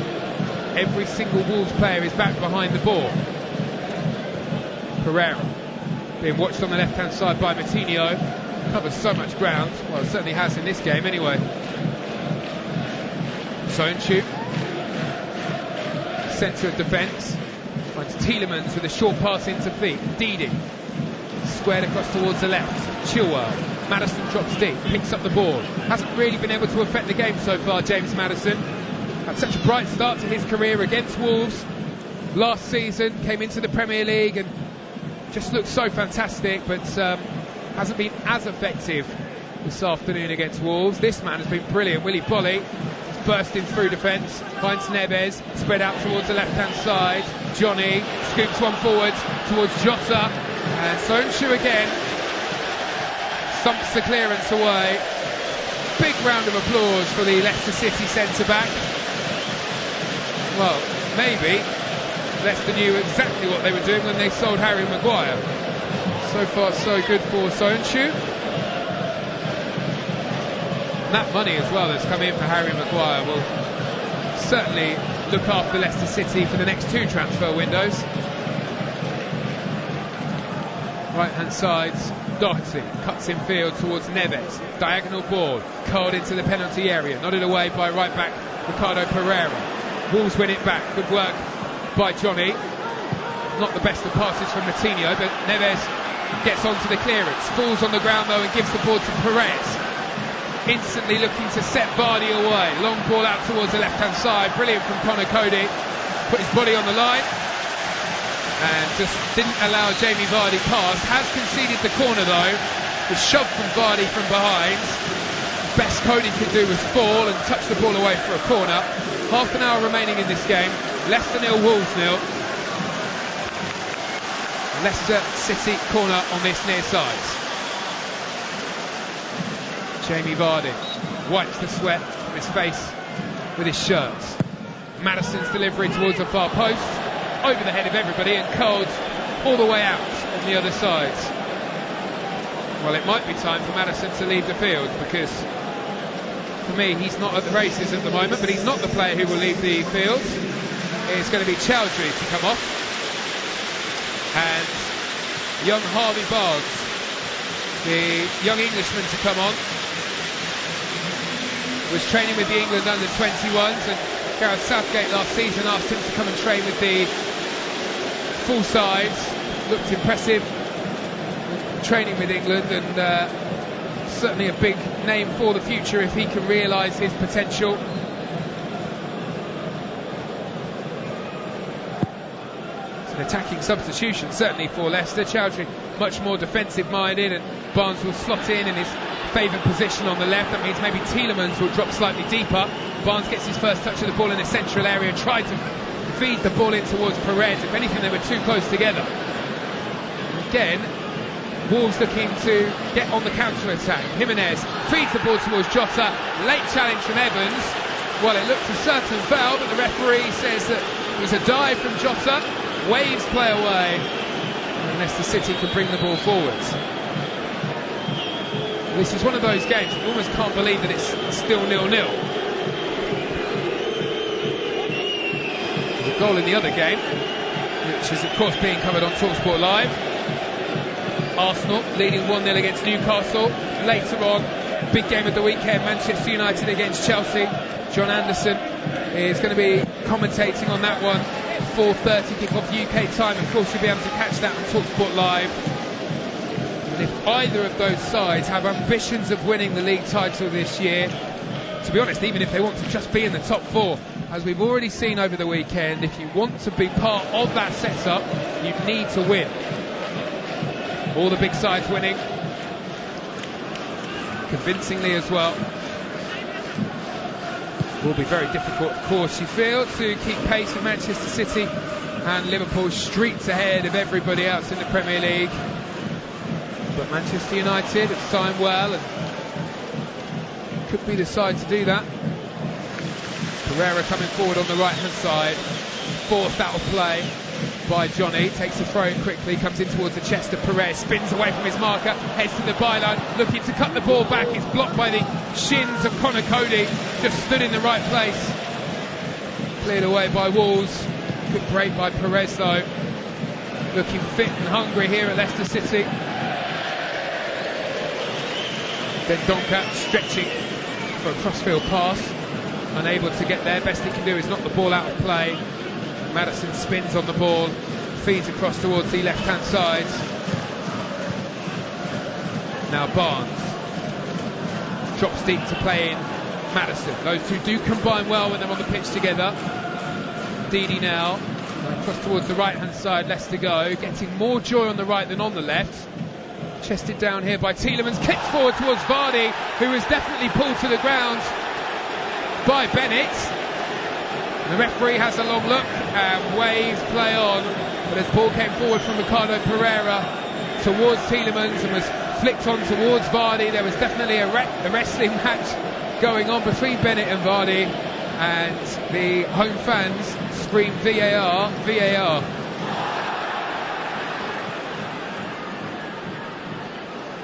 every single Wolves player is back behind the ball. Pereira being watched on the left-hand side by Moutinho. Covers so much ground. Well, it certainly has in this game anyway. Soyuncu, centre of defence, finds Tielemans with a short pass into feet. Didi squared across towards the left. Chilwell, Maddison drops deep, picks up the ball. Hasn't really been able to affect the game so far, James Maddison. Had such a bright start to his career against Wolves last season, came into the Premier League and just looked so fantastic, but hasn't been as effective this afternoon against Wolves. This man has been brilliant. Willy Bolly bursting through defence, finds Neves, spread out towards the left-hand side. Johnny scoops one forward towards Jota, and Soyuncu again stumps the clearance away. Big round of applause for the Leicester City centre-back. Well, maybe Leicester knew exactly what they were doing when they sold Harry Maguire. So far so good for Soyuncu. And that money as well that's come in for Harry Maguire will certainly look after Leicester City for the next 2 transfer windows. Right hand side, Doherty cuts in field towards Neves. Diagonal ball curled into the penalty area, nodded away by right back Ricardo Pereira. Wolves win it back. Good work by Johnny. Not the best of passes from Moutinho, but Neves gets onto the clearance, falls on the ground though and gives the ball to Perez. Instantly looking to set Vardy away. Long ball out towards the left hand side. Brilliant from Conor Cody. Put his body on the line and just didn't allow Jamie Vardy past. Has conceded the corner though. Was shoved from Vardy from behind. Best Cody could do was fall and touch the ball away for a corner. Half an hour remaining in this game. Leicester 0, Wolves 0. Leicester City corner on this near side. Jamie Vardy wipes the sweat from his face with his shirt. Maddison's delivery towards the far post, over the head of everybody and curled all the way out on the other side. Well, it might be time for Maddison to leave the field, because for me he's not at the races at the moment, but he's not the player who will leave the field. It's going to be Chowdhury to come off, and young Harvey Barnes, the young Englishman, to come on. Was training with the England under-21s, and Gareth Southgate last season asked him to come and train with the full sides. Looked impressive training with England, and certainly a big name for the future if he can realise his potential. It's an attacking substitution certainly for Leicester. Chowdhury much more defensive minded, and Barnes will slot in his favoured position on the left. That means maybe Tielemans will drop slightly deeper. Barnes gets his first touch of the ball in the central area, tried to feed the ball in towards Perez. If anything, they were too close together. Again, Wolves looking to get on the counter-attack. Jimenez feeds the ball towards Jota. Late challenge from Evans. Well, it looked a certain foul, but the referee says that it was a dive from Jota. Waves play away, and Leicester City can bring the ball forwards. This is one of those games you almost can't believe that it's still 0-0. There's a goal in the other game, which is of course being covered on TalkSport Live. Arsenal leading 1-0 against Newcastle. Later on, big game of the weekend, Manchester United against Chelsea. John Anderson is going to be commentating on that one. 4:30 kick-off UK time. Of course, you'll be able to catch that on TalkSport Live. And if either of those sides have ambitions of winning the league title this year, to be honest, even if they want to just be in the top 4, as we've already seen over the weekend, if you want to be part of that setup, you need to win. All the big sides winning convincingly as well. will be very difficult, of course, you feel, to keep pace with Manchester City and Liverpool streets ahead of everybody else in the Premier League. But Manchester United have signed well and could be the side to do that. Pereira coming forward on the right-hand side, forced out of play by Johnny, takes the throw in quickly, comes in towards the chest of Perez, spins away from his marker, heads to the byline, looking to cut the ball back. He's blocked by the shins of Conor Cody, just stood in the right place. Cleared away by Wolves. Good break by Perez though. Looking fit and hungry here at Leicester City. Then Donka stretching for a crossfield pass, unable to get there. Best he can do is knock the ball out of play. Maddison spins on the ball, feeds across towards the left-hand side. Now Barnes drops deep to play in Maddison. Those two do combine well when they're on the pitch together. Didi now across towards the right-hand side. Leicester go, getting more joy on the right than on the left. Chested down here by Tielemans, kicked forward towards Vardy, who was definitely pulled to the ground by Bennett. The referee has a long look and waves play on, but as ball came forward from Ricardo Pereira towards Tielemans and was flicked on towards Vardy, there was definitely a wrestling match going on between Bennett and Vardy, and the home fans scream VAR, VAR.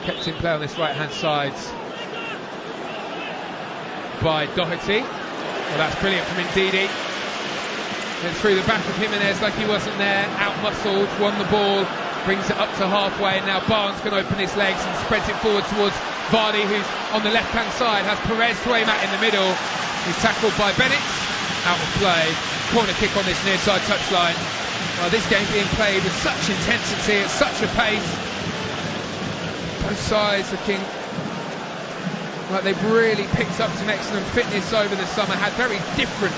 Kept in play on this right-hand side by Doherty. Well, that's brilliant from Ndidi. Then through the back of Jimenez like he wasn't there, out-muscled, won the ball, brings it up to halfway, and now Barnes can open his legs and spreads it forward towards Vardy, who's on the left-hand side, has Perez to aim at in the middle. He's tackled by Bennett, out of play. Corner kick on this near side touchline. Well, this game being played with such intensity, at such a pace. Both sides looking like they've really picked up some excellent fitness over the summer, had very different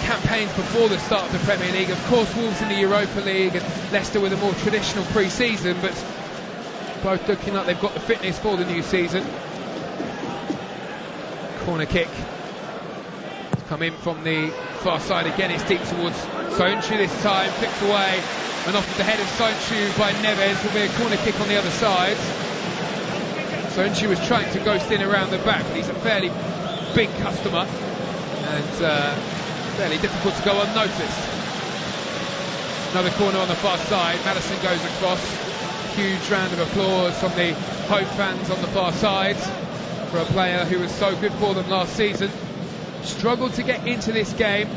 campaigns before the start of the Premier League. Of course, Wolves in the Europa League and Leicester with a more traditional pre-season, but both looking like they've got the fitness for the new season. Corner kick. Come in from the far side again, it's deep towards Soyuncu this time, flicked away and off the head of Soyuncu by Neves. Will be a corner kick on the other side. Soyuncu was trying to ghost in around the back, but he's a fairly big customer and fairly difficult to go unnoticed. Another corner on the far side, Maddison goes across. Huge round of applause from the home fans on the far side for a player who was so good for them last season. Struggled to get into this game,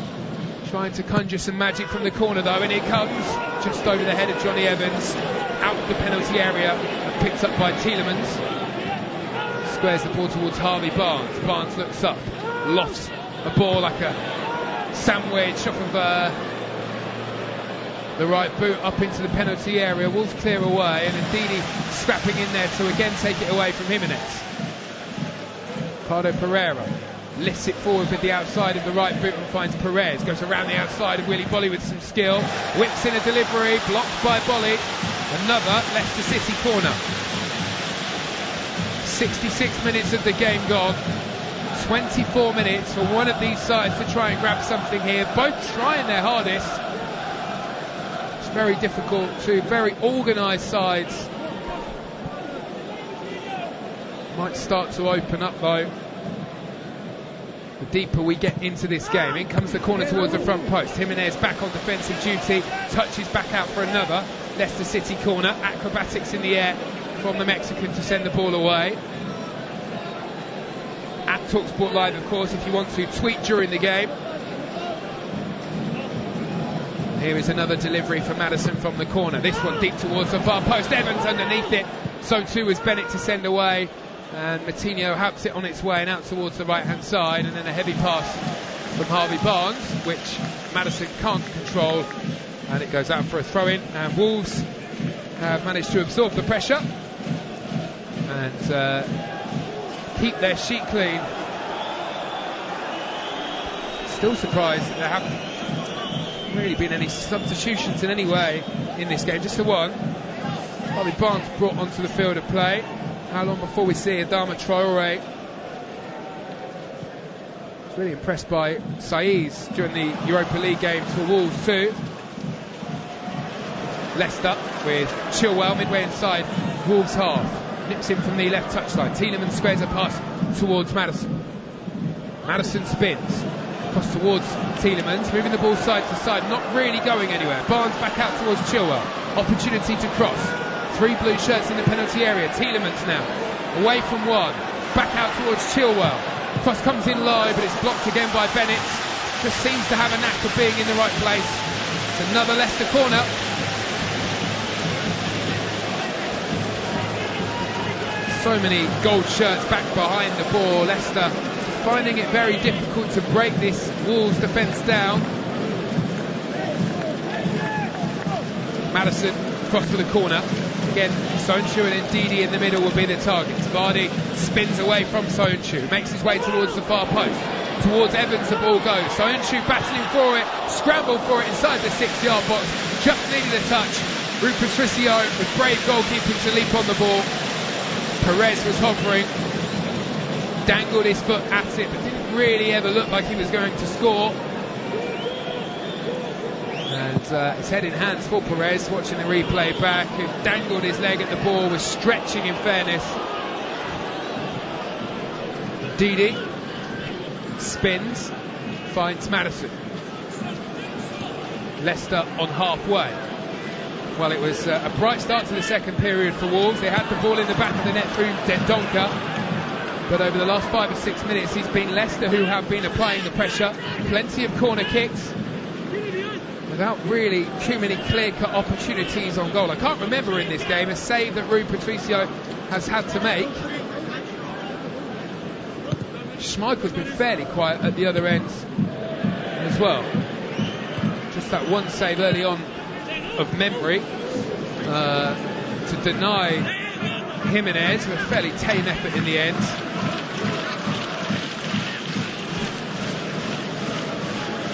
trying to conjure some magic from the corner though, and it comes just over the head of Johnny Evans, out of the penalty area and picked up by Tielemans. Squares the ball towards Harvey Barnes. Barnes looks up, lofts a ball like a sandwich off of the right boot up into the penalty area. Wolves clear away, and Ndidi scrapping in there to again take it away from Jimenez. Ricardo Pereira lifts it forward with the outside of the right boot and finds Perez. Goes around the outside of Willy Bolly with some skill. Whips in a delivery, blocked by Bolly. Another Leicester City corner. 66 minutes of the game gone. 24 minutes for one of these sides to try and grab something here. Both trying their hardest. It's very difficult. Two very organised sides. Might start to open up though, the deeper we get into this game. In comes the corner towards the front post. Jimenez back on defensive duty, touches back out for another Leicester City corner. Acrobatics in the air from the Mexican to send the ball away. At TalkSport Live, of course, if you want to tweet during the game. Here is another delivery for Maddison from the corner. This one deep towards the far post. Evans underneath it. So too was Bennett to send away. And Moutinho helps it on its way and out towards the right-hand side. And then a heavy pass from Harvey Barnes, which Maddison can't control. And it goes out for a throw-in. And Wolves have managed to absorb the pressure and keep their sheet clean. Still surprised that there haven't really been any substitutions in any way in this game. Just the one. Harvey Barnes brought onto the field of play. How long before we see Adama Traore Really impressed by Saiz during the Europa League game for Wolves too. Leicester with Chilwell midway inside Wolves half. Nips in from the left touchline. Tielemans squares a pass towards Maddison. Maddison spins. Across towards Tielemans, moving the ball side to side, not really going anywhere. Barnes back out towards Chilwell. Opportunity to cross. 3 blue shirts in the penalty area. Tielemans now. Away from one. Back out towards Chilwell. Cross comes in low, but it's blocked again by Bennett. Just seems to have a knack of being in the right place. It's another Leicester corner. So many gold shirts back behind the ball. Leicester finding it very difficult to break this Wolves defence down. Maddison across to the corner. Again, Soyuncu and Ndidi in the middle will be the targets. Vardy spins away from Soyuncu, makes his way towards the far post. Towards Evans the ball goes. Soyuncu battling for it, scrambled for it inside the 6-yard box. Just needed a touch. Rui Patricio with brave goalkeeping to leap on the ball. Perez was hovering, dangled his foot at it, but didn't really ever look like he was going to score. And it's head in hands for Perez, watching the replay back, who dangled his leg at the ball, was stretching in fairness. Didi spins, finds Maddison. Leicester on halfway. Well, it was a bright start to the second period for Wolves. They had the ball in the back of the net through Dendoncker, but over the last 5 or 6 minutes it's been Leicester who have been applying the pressure. Plenty of corner kicks without really too many clear-cut opportunities on goal. I can't remember in this game a save that Rui Patricio has had to make. Schmeichel's been fairly quiet at the other end as well. Just that one save early on of memory to deny Jimenez, with a fairly tame effort in the end.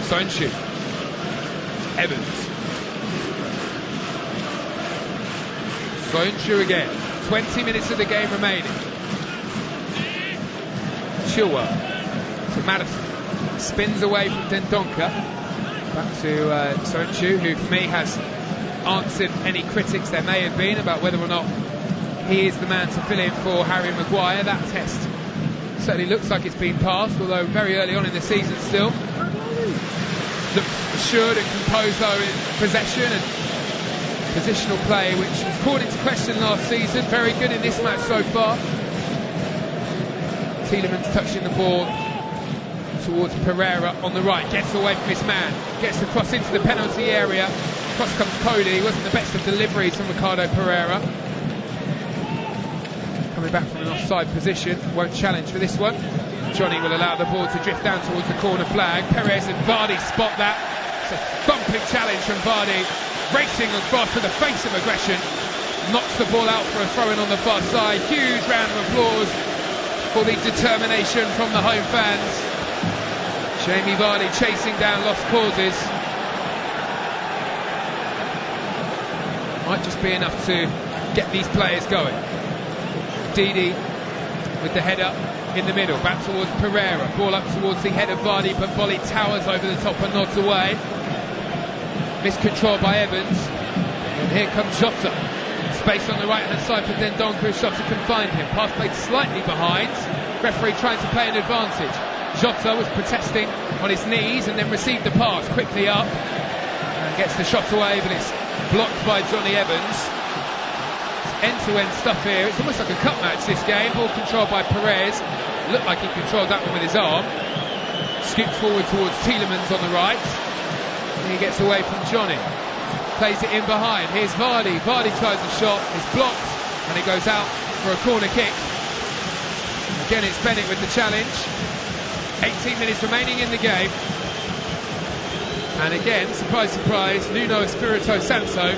Soyuncu, Evans, Soyuncu again. 20 minutes of the game remaining. Chilwell to Maddison, spins away from Dendoncker. Back to Soyuncu, who for me has answered any critics there may have been about whether or not he is the man to fill in for Harry Maguire. That test certainly looks like it's been passed, although very early on in the season still. Looks assured and composed though in possession and positional play, which was called into question last season. Very good in this match so far. Tielemans touching the ball towards Pereira on the right, gets away from his man, gets the cross into the penalty area. Cross comes Cody, wasn't the best of deliveries from Ricardo Pereira. Coming back from an offside position, won't challenge for this one. Johnny will allow the ball to drift down towards the corner flag. Perez and Vardy spot that. It's a thumping challenge from Vardy, racing across with a face of aggression. Knocks the ball out for a throw-in on the far side. Huge round of applause for the determination from the home fans. Jamie Vardy chasing down lost causes. Might just be enough to get these players going. Didi with the header in the middle, back towards Pereira, ball up towards the head of Vardy, but volley towers over the top and nods away. Miscontrol by Evans, and here comes Jota. Space on the right hand side for Dendoncker. Jota can find him, pass played slightly behind, referee trying to play an advantage. Jota was protesting on his knees and then received the pass quickly up and gets the shot away, but it's blocked by Johnny Evans. End-to-end stuff here. It's almost like a cup match, this game. Ball controlled by Perez. Looked like he controlled that one with his arm. Scoops forward towards Tielemans on the right. And he gets away from Johnny. Plays it in behind. Here's Vardy. Vardy tries a shot. It's blocked. And it goes out for a corner kick. Again, it's Bennett with the challenge. 18 minutes remaining in the game. And again, surprise, surprise, Nuno Espirito Santo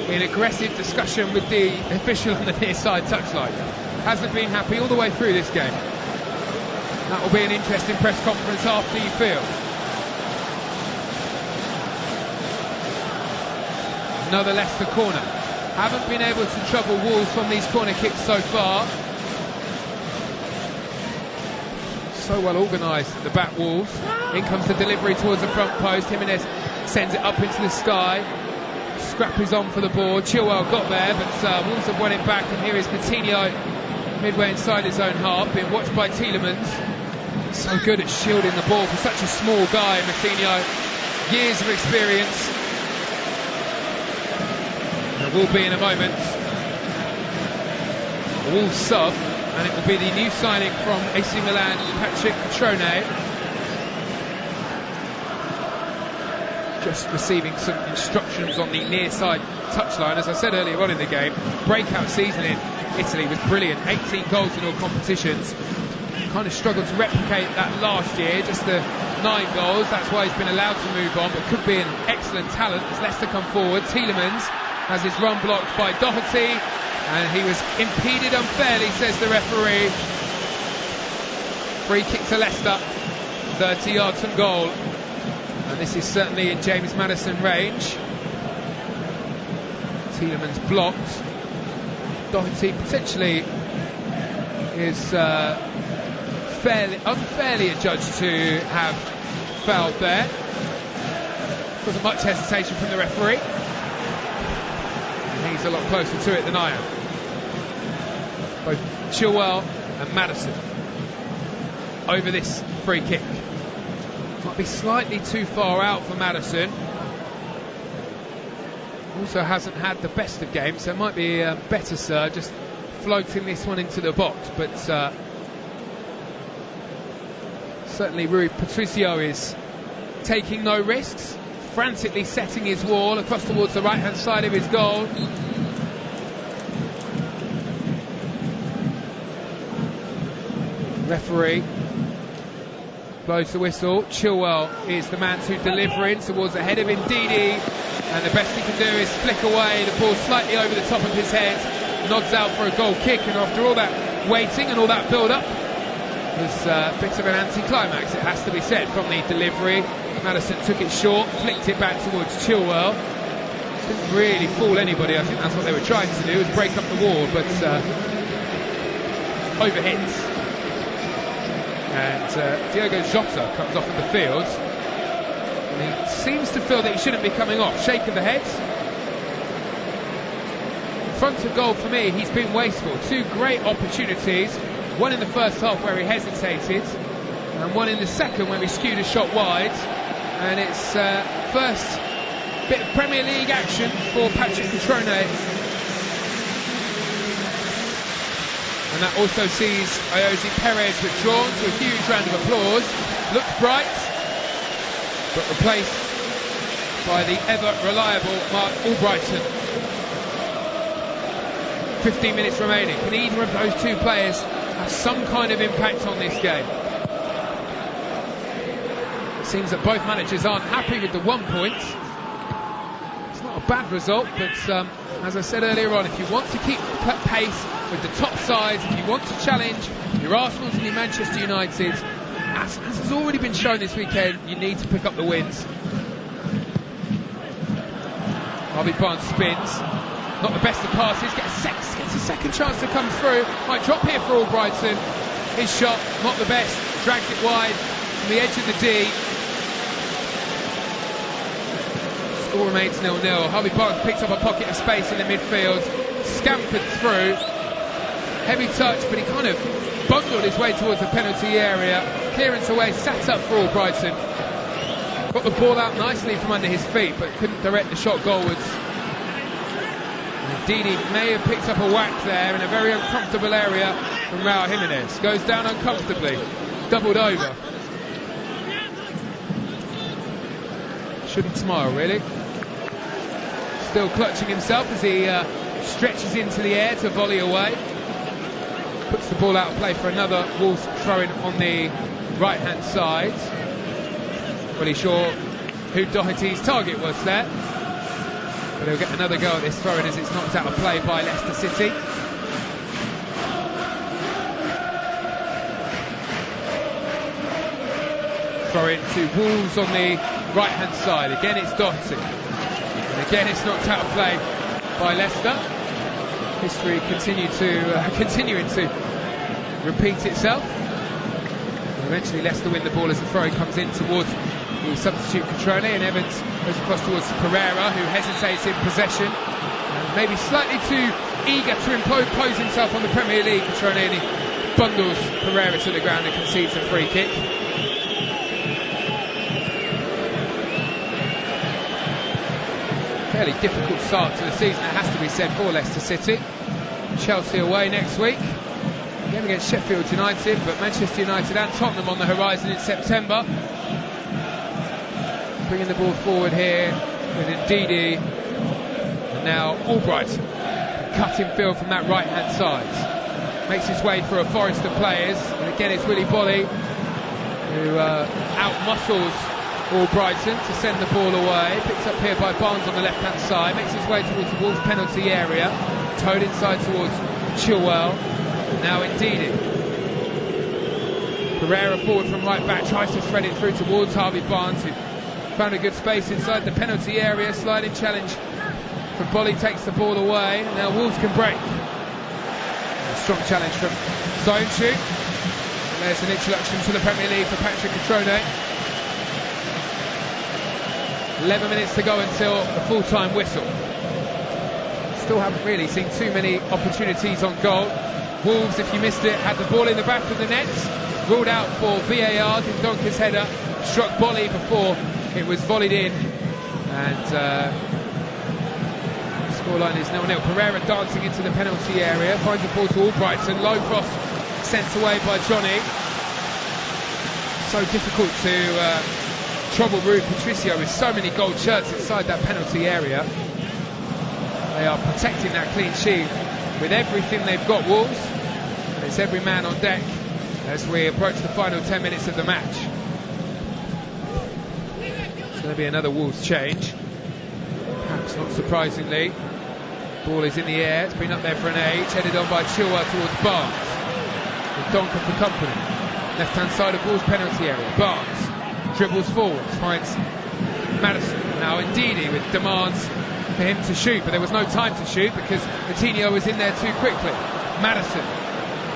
in aggressive discussion with the official on the near side touchline. Hasn't been happy all the way through this game. That will be an interesting press conference after, you feel. Another Leicester corner. Haven't been able to trouble Wolves from these corner kicks so far. So well organised, the back Wolves. In comes the delivery towards the front post. Jimenez sends it up into the sky. Scrap is on for the ball. Chilwell got there, but Wolves have won it back. And here is Coutinho, midway inside his own half, being watched by Tielemans. So good at shielding the ball for such a small guy, Coutinho. Years of experience. There will be in a moment a Wolves sub, and it will be the new signing from AC Milan, Patrick Cutrone. Just receiving some instructions on the near side touchline. As I said earlier on in the game, breakout season in Italy was brilliant. 18 goals in all competitions. Kind of struggled to replicate that last year, just the 9 goals. That's why he's been allowed to move on, but could be an excellent talent as Leicester come forward. Tielemans has his run blocked by Doherty, and he was impeded unfairly, says the referee. Free kick to Leicester, 30 yards from goal. And this is certainly in James Maddison range. Tielemans blocked. Doherty potentially is unfairly adjudged to have fouled there. Wasn't much hesitation from the referee. And he's a lot closer to it than I am. Both Chilwell and Maddison over this free kick. Might be slightly too far out for Maddison. Also hasn't had the best of games, so it might be better, sir, just floating this one into the box. But certainly Rui Patricio is taking no risks, frantically setting his wall across towards the right-hand side of his goal. Referee blows the whistle. Chilwell is the man to deliver in towards the head of Ndidi, and the best he can do is flick away. The ball slightly over the top of his head, nods out for a goal kick, and after all that waiting and all that build-up, was a bit of an anti-climax, it has to be said, from the delivery. Maddison took it short, flicked it back towards Chilwell. Didn't really fool anybody. I think that's what they were trying to do, was break up the wall, but overhits. And Diogo Jota comes off of the field, and he seems to feel that he shouldn't be coming off. Shake of the head. Front of goal for me, he's been wasteful. 2 great opportunities, one in the first half where he hesitated, and one in the second where he skewed a shot wide. And it's first bit of Premier League action for Patrick Cutrone. And that also sees Ayoze Perez withdrawn to a huge round of applause. Looked bright, but replaced by the ever-reliable Mark Albrighton. 15 minutes remaining. Can either of those 2 players have some kind of impact on this game? It seems that both managers aren't happy with the 1 point. It's not a bad result, but as I said earlier on, if you want to keep pace with the top sides, if you want to challenge your Arsenals and your Manchester United, as has already been shown this weekend, you need to pick up the wins. Harvey Barnes spins, not the best of passes, gets a second chance to come through. Might drop here for Albrighton. His shot, not the best, drags it wide from the edge of the D. Score remains 0-0. Harvey Barnes picks up a pocket of space in the midfield, scampered through. Heavy touch, but he kind of bundled his way towards the penalty area. Clearance away, sat up for Albrighton. Got the ball out nicely from under his feet, but couldn't direct the shot goalwards. Ndidi may have picked up a whack there in a very uncomfortable area from Raul Jimenez. Goes down uncomfortably, doubled over. Shouldn't smile, really. Still clutching himself as he stretches into the air to volley away. Puts the ball out of play for another Wolves throw-in on the right-hand side. Really sure who Doherty's target was there, but he'll get another go at this throw-in as it's knocked out of play by Leicester City. Throw-in to Wolves on the right-hand side. Again it's Doherty, and again it's knocked out of play by Leicester. History continuing to repeat itself. Eventually Leicester win the ball as the throw comes in towards the substitute Catrone, and Evans goes across towards Pereira, who hesitates in possession. Maybe slightly too eager to impose himself on the Premier League, Catrone, and he bundles Pereira to the ground and concedes a free kick. Fairly difficult start to the season, it has to be said, for Leicester City. Chelsea away next week, game against Sheffield United, but Manchester United and Tottenham on the horizon in September. Bringing the ball forward here with Ndidi, and now Albright, cutting field from that right hand side, makes his way through a forest of players, and again it's Willy Boly who out-muscles Albrighton to send the ball away. Picked up here by Barnes on the left hand side, makes his way towards the Wolves penalty area, towed inside towards Chilwell. Now Ndidi. Pereira forward from right back, tries to thread it through towards Harvey Barnes, who found a good space inside the penalty area. Sliding challenge from Boly, takes the ball away, and now Wolves can break. A strong challenge from Soyuncu. There's an introduction to the Premier League for Patrick Catrone. 11 minutes to go until the full-time whistle. Still haven't really seen too many opportunities on goal. Wolves, if you missed it, had the ball in the back of the net, ruled out for VAR. Dendonker's header struck Boly before it was volleyed in, and scoreline is 0-0. Pereira dancing into the penalty area, finds the ball to Albrighton, low cross sent away by Johnny. So difficult to trouble Rui Patricio with so many gold shirts inside that penalty area. They are protecting that clean sheet with everything they've got, Wolves, and it's every man on deck as we approach the final 10 minutes of the match. It's going to be another Wolves change, perhaps not surprisingly. Ball is in the air, it's been up there for an age, headed on by Chilwell towards Barnes, with Donker for company. Left hand side of Wolves penalty area. Barnes dribbles forward, finds Maddison. Now Ndidi with demands for him to shoot, but there was no time to shoot because Coutinho was in there too quickly. Maddison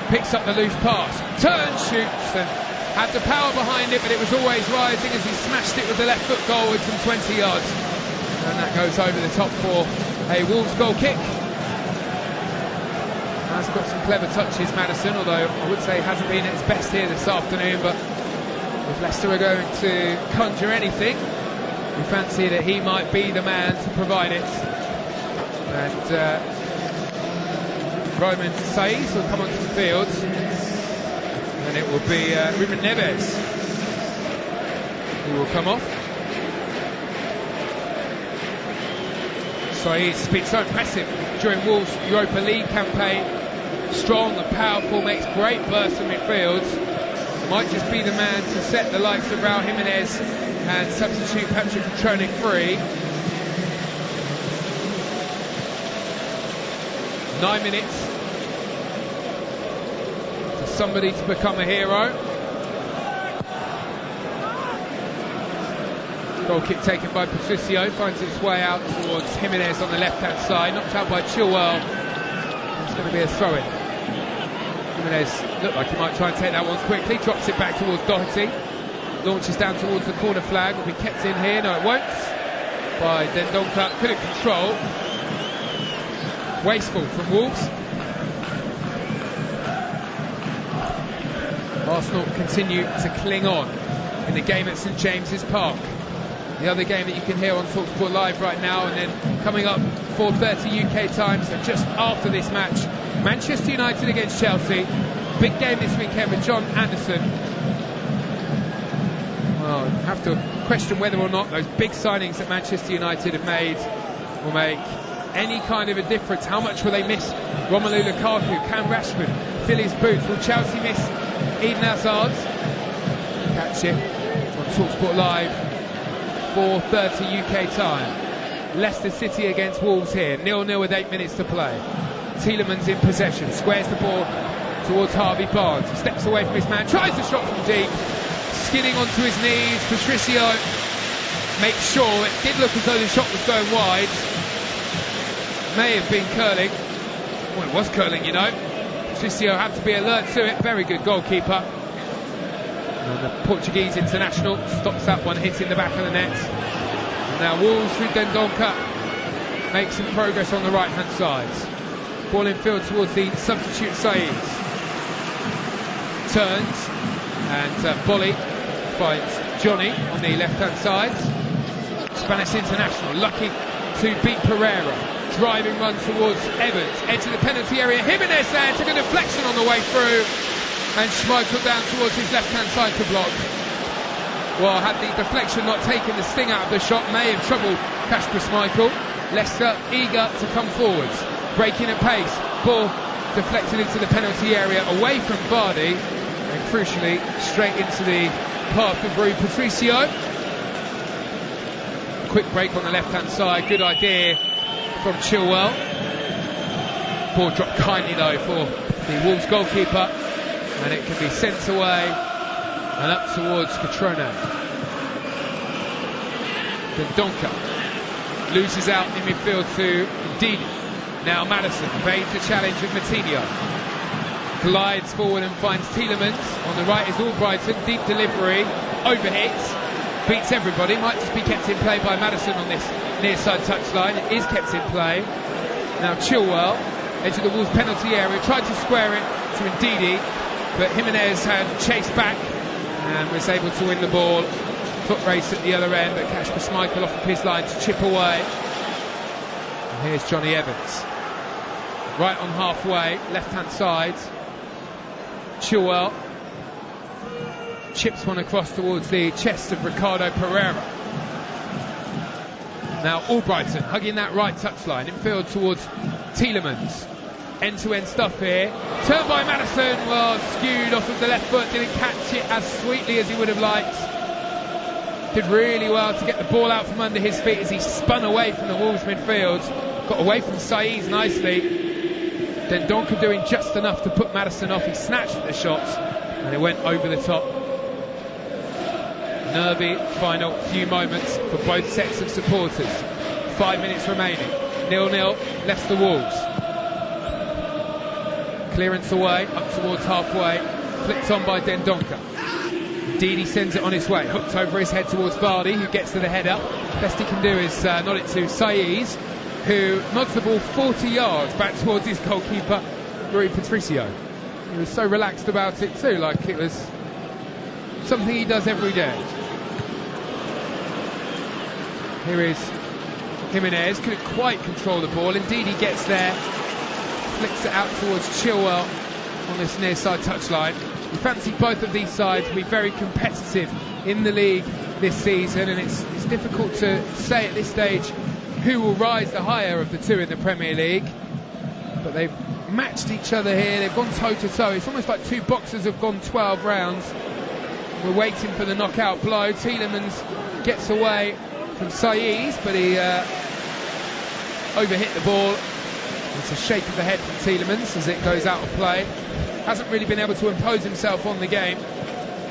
picks up the loose pass, turns, shoots, and had the power behind it, but it was always rising as he smashed it with the left foot goalwards from 20 yards. And that goes over the top for a Wolves goal kick. Has got some clever touches, Maddison, although I would say hasn't been at his best here this afternoon, but if Leicester are going to conjure anything, we fancy that he might be the man to provide it. And Roman Saiz will come onto the field, and it will be Ruben Neves who will come off. Saiz has been so impressive during Wolves' Europa League campaign. Strong and powerful, makes great bursts from midfield. Might just be the man to set the likes of Raul Jimenez and substitute Patrick Catrone free. 9 minutes for somebody to become a hero. Goal kick taken by Patricio, finds its way out towards Jimenez on the left hand side, knocked out by Chilwell. It's going to be a throw-in. Jimenez looked like he might try and take that one quickly, drops it back towards Doherty, launches down towards the corner flag. Will be kept in here, no it won't, by Dendonker. Couldn't control. Wasteful from Wolves. Arsenal continue to cling on in the game at St James's Park. The other game that you can hear on TalkSport Live right now, and then coming up 4:30 UK time, so just after this match, Manchester United against Chelsea. Big game this weekend with John Anderson. Well, I have to question whether or not those big signings that Manchester United have made will make any kind of a difference. How much will they miss Romelu Lukaku, Cam Rashford, fill his boots? Will Chelsea miss Eden Hazard? Catch it on TalkSport Live, 4:30 UK time. Leicester City against Wolves here, 0-0 with 8 minutes to play. Tielemans in possession, squares the ball towards Harvey Barnes, steps away from his man, tries the shot from deep, skidding onto his knees. Patricio makes sure. It did look as though the shot was going wide. May have been curling. Well, it was curling, you know. Patricio had to be alert to it. Very good goalkeeper. And the Portuguese international stops that one hitting the back of the net. And now Wolves with Dendoncker make some progress on the right hand side. Ball in field towards the substitute Saiz. Turns and Bolly finds Johnny on the left hand side. Spanish international lucky to beat Pereira. Driving run towards Evans, edge of the penalty area. Jimenez there, took a deflection on the way through, and Schmeichel down towards his left hand side to block. Well, had the deflection not taken the sting out of the shot, may have troubled Kasper Schmeichel. Leicester eager to come forwards, breaking at pace. Ball deflected into the penalty area, away from Vardy, and crucially straight into the path of Rui Patricio. Quick break on the left hand side, good idea from Chilwell. Ball dropped kindly though for the Wolves goalkeeper, and it can be sent away and up towards Catrone. Dendoncker loses out in midfield to Ndidi. Now Maddison feigns the challenge of Matinho. Glides forward and finds Tielemans. On the right is Albrighton, deep delivery, overhits, beats everybody. Might just be kept in play by Maddison on this near side touchline. It is kept in play. Now Chilwell, edge of the Wolves penalty area, tried to square it to Ndidi, but Jimenez had chased back and was able to win the ball. Foot race at the other end, but Kasper Schmeichel off of his line to chip away. And here's Johnny Evans. Right on halfway, left hand side. Chilwell chips one across towards the chest of Ricardo Pereira. Now Albrighton hugging that right touchline, in field towards Tielemans. End-to-end stuff here. Turned by Maddison, well, skewed off of the left foot, didn't catch it as sweetly as he would have liked. Did really well to get the ball out from under his feet as he spun away from the Wolves midfield. Got away from Saiz nicely. Dendoncker doing just enough to put Maddison off. He snatched at the shots and it went over the top. Nervy final few moments for both sets of supporters. 5 minutes remaining. 0-0, Leicester Wolves. Clearance away, up towards halfway. Flicked on by Dendoncker. Ndidi sends it on his way, hooked over his head towards Vardy, who gets to the header. Best he can do is nod it to Saiz, who nods the ball 40 yards back towards his goalkeeper, Rui Patricio. He was so relaxed about it too, like it was something he does every day. Here is Jimenez, couldn't quite control the ball. Indeed, he gets there, flicks it out towards Chilwell on this near side touchline. We fancy both of these sides to be very competitive in the league this season, and it's difficult to say at this stage who will rise the higher of the two in the Premier League. But they've matched each other here, they've gone toe to toe. It's almost like two boxers have gone 12 rounds. We're waiting for the knockout blow. Tielemans gets away from Saiz, but he overhit the ball. It's a shake of the head from Tielemans as it goes out of play. Hasn't really been able to impose himself on the game.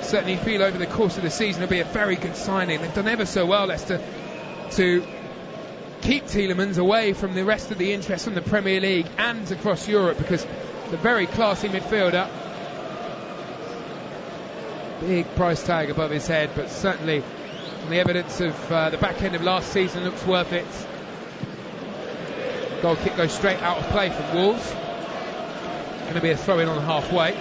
Certainly feel over the course of the season it'll be a very good signing. They've done ever so well, Leicester, to keep Tielemans away from the rest of the interest from the Premier League and across Europe, because the very classy midfielder. Big price tag above his head, but certainly on the evidence of the back end of last season looks worth it. Goal kick goes straight out of play from Wolves. Going to be a throw in on halfway.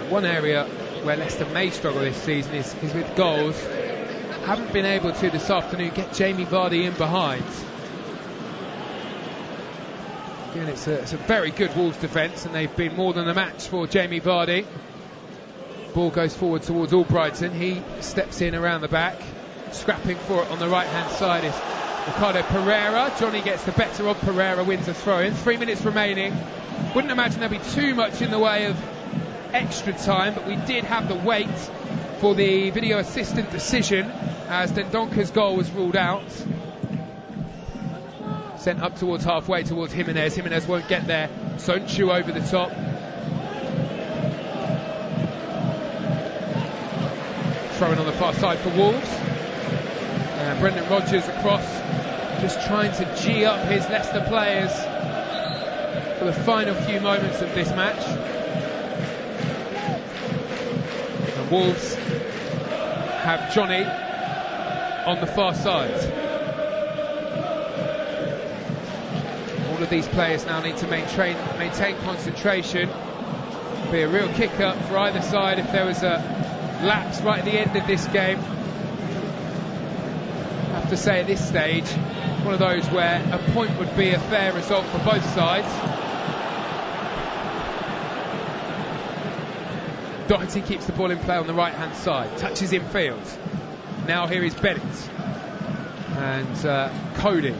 One area where Leicester may struggle this season is with goals. Haven't been able to this afternoon get Jamie Vardy in behind. Again, it's a very good Wolves defence, and they've been more than a match for Jamie Vardy. Ball goes forward towards Albrighton. He steps in around the back. Scrapping for it on the right hand side is Ricardo Pereira. Johnny gets the better of Pereira, wins a throw in. 3 minutes remaining. Wouldn't imagine there'll be too much in the way of extra time, but we did have the wait for the video assistant decision as Dendoncker's goal was ruled out. Sent up towards halfway towards Jimenez. Jimenez won't get there. Sonchu over the top. Throwing on the far side for Wolves. Brendan Rodgers across, just trying to G up his Leicester players for the final few moments of this match. Wolves have Johnny on the far side. All of these players now need to maintain concentration. Be a real kick-up for either side if there was a lapse right at the end of this game. I have to say at this stage, one of those where a point would be a fair result for both sides. Doherty keeps the ball in play on the right-hand side, touches in field. Now here is Bennett and Cody.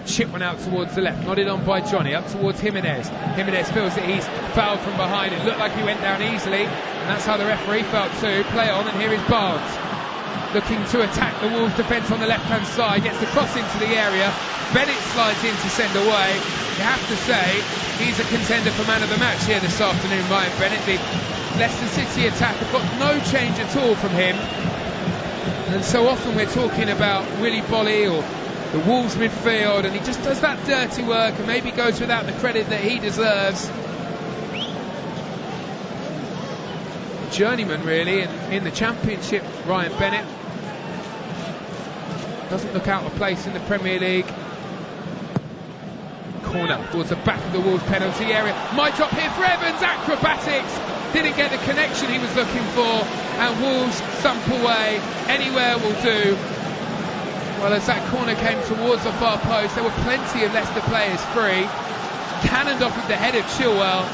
Chip one out towards the left, nodded on by Johnny, up towards Jimenez. Jimenez feels that he's fouled from behind. It looked like he went down easily, and that's how the referee felt too. Play on, and here is Barnes, looking to attack the Wolves defence on the left-hand side. Gets the cross into the area. Bennett slides in to send away. You have to say, he's a contender for man of the match here this afternoon, Ryan Bennett. The Leicester City attack have got no change at all from him. And so often we're talking about Willy Bolly or the Wolves midfield, and he just does that dirty work and maybe goes without the credit that he deserves. Journeyman really in the Championship, Ryan Bennett. Doesn't look out of place in the Premier League. Corner towards the back of the Wolves penalty area. Might drop here for Evans. Acrobatics. Didn't get the connection he was looking for, and Wolves thump away. Anywhere will do. Well, as that corner came towards the far post, there were plenty of Leicester players free. Cannoned off with the head of Chilwell,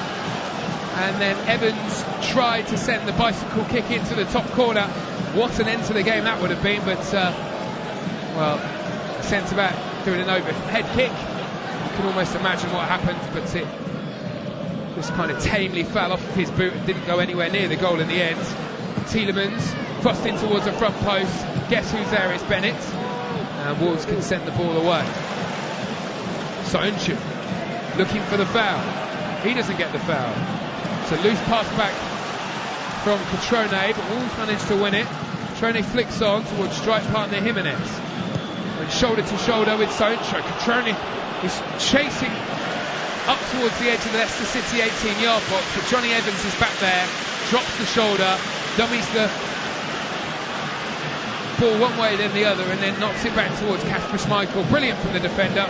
and then Evans tried to send the bicycle kick into the top corner. What an end to the game that would have been, but well, centre-back doing an overhead kick. You can almost imagine what happened, but it just kind of tamely fell off of his boot and didn't go anywhere near the goal in the end. Tielemans crossed in towards the front post. Guess who's there? It's Bennett. And Wolves can send the ball away. Sounchu looking for the foul. He doesn't get the foul. So loose pass back from Catrone, but Wolves managed to win it. Catrone flicks on towards strike partner Jimenez. And shoulder to shoulder with Sounchu. Catrone is chasing up towards the edge of the Leicester City 18-yard box, but Johnny Evans is back there, drops the shoulder, dummies the ball one way then the other, and then knocks it back towards Kasper Schmeichel. Brilliant from the defender.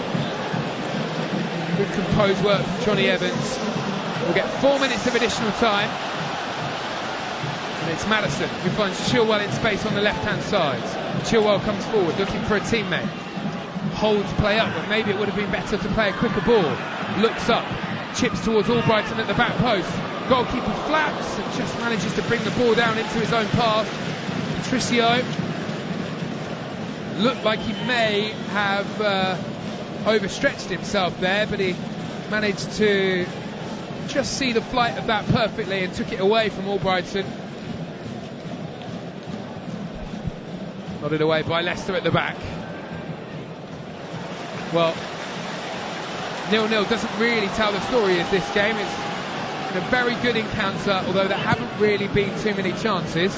Good composed work from Johnny Evans. We'll get 4 minutes of additional time, and it's Maddison who finds Chilwell in space on the left-hand side. Chilwell comes forward looking for a teammate. Holds play up, but maybe it would have been better to play a quicker ball. Looks up, chips towards Albrighton at the back post. Goalkeeper flaps and just manages to bring the ball down into his own path. Patricio looked like he may have overstretched himself there, but he managed to just see the flight of that perfectly and took it away from Albrighton. Nodded away by Leicester at the back. Well, 0-0 doesn't really tell the story of this game. It's a very good encounter, although there haven't really been too many chances.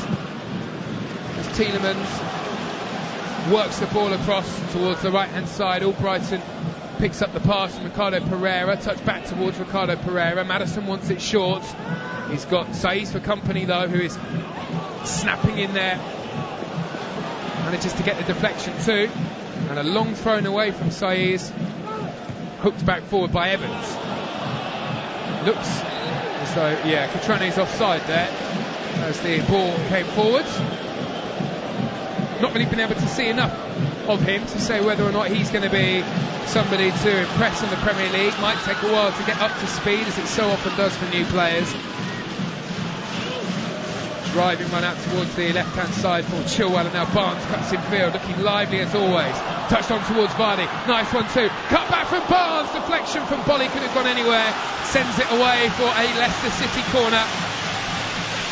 As Tielemans works the ball across towards the right-hand side, Albrighton picks up the pass from Ricardo Pereira, touch back towards Ricardo Pereira. Maddison wants it short. He's got Saiz for company though, who is snapping in there. Manages to get the deflection too. And a long thrown away from Saiz. Hooked back forward by Evans. Looks as though, yeah, Catrone's offside there as the ball came forward. Not really been able to see enough of him to say whether or not he's going to be somebody to impress in the Premier League. Might take a while to get up to speed, as it so often does for new players. Driving run out towards the left-hand side for Chilwell, and now Barnes cuts in field, looking lively as always. Touched on towards Vardy, nice one too. Cut back from Barnes, deflection from Bolly, could have gone anywhere. Sends it away for a Leicester City corner.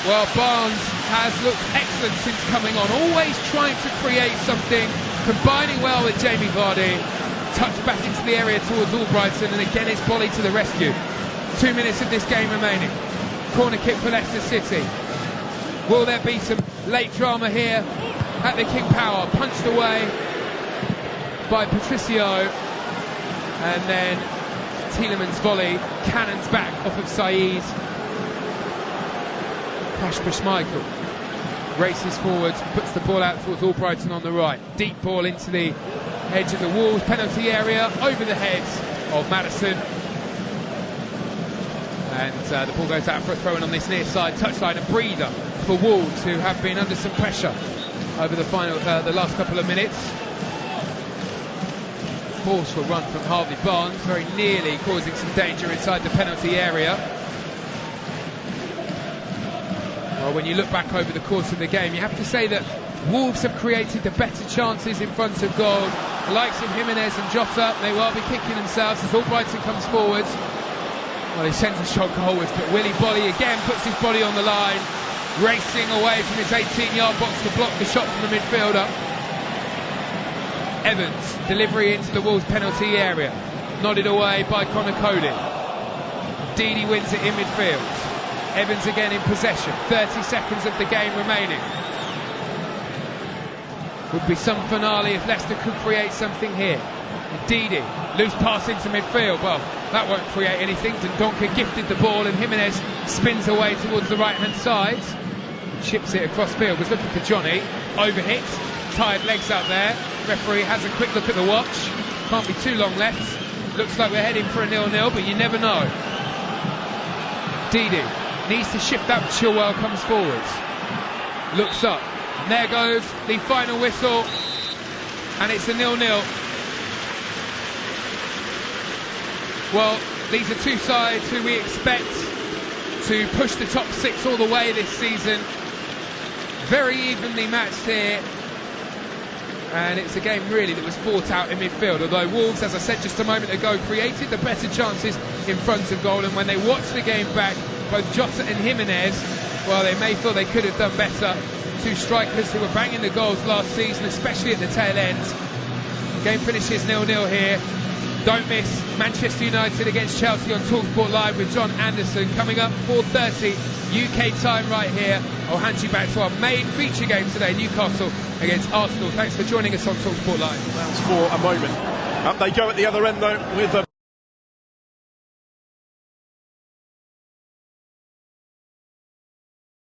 Well, Barnes has looked excellent since coming on, always trying to create something, combining well with Jamie Vardy. Touch back into the area towards Albrighton, and again it's Bolly to the rescue. 2 minutes of this game remaining. Corner kick for Leicester City. Will there be some late drama here at the King Power? Punched away by Patricio, and then Tielemans' volley cannons back off of Saiz. Kasper Schmeichel races forward, puts the ball out towards Albrighton on the right. Deep ball into the edge of the Wolves penalty area, over the heads of Maddison. And the ball goes out for a throw-in on this near side touchline, a breather for Wolves, who have been under some pressure over the last couple of minutes. Forceful run from Harvey Barnes, very nearly causing some danger inside the penalty area. Well, when you look back over the course of the game, you have to say that Wolves have created the better chances in front of goal. The likes of Jimenez and Jota may well be kicking themselves as Albrighton comes forwards. Well, he sends a shot goalwards, but Willy Bolly again puts his body on the line, racing away from his 18-yard box to block the shot from the midfielder. Evans, delivery into the Wolves penalty area, nodded away by Conor Cody. Didi wins it in midfield. Evans again in possession, 30 seconds of the game remaining. Would be some finale if Leicester could create something here. Didi, loose pass into midfield. Well, that won't create anything. Dendoncker gifted the ball and Jimenez spins away towards the right-hand side. Chips it across field, was looking for Johnny. Overhit, tired legs out there. Referee has a quick look at the watch. Can't be too long left. Looks like we're heading for a 0-0, but you never know. Didi needs to shift that. Chilwell comes forwards, looks up, and there goes the final whistle, and it's a 0-0. Well, these are two sides who we expect to push the top six all the way this season. Very evenly matched here, and it's a game really that was fought out in midfield, although Wolves, as I said just a moment ago, created the better chances in front of goal, and when they watch the game back, both Jota and Jimenez, well, they may feel they could have done better. Two strikers who were banging the goals last season, especially at the tail end. Game finishes 0-0 here. Don't miss Manchester United against Chelsea on TalkSport Live with John Anderson coming up 4:30 UK time right here. I'll hand you back to our main feature game today, Newcastle against Arsenal. Thanks for joining us on TalkSport Live. That's for a moment. Up they go at the other end though, with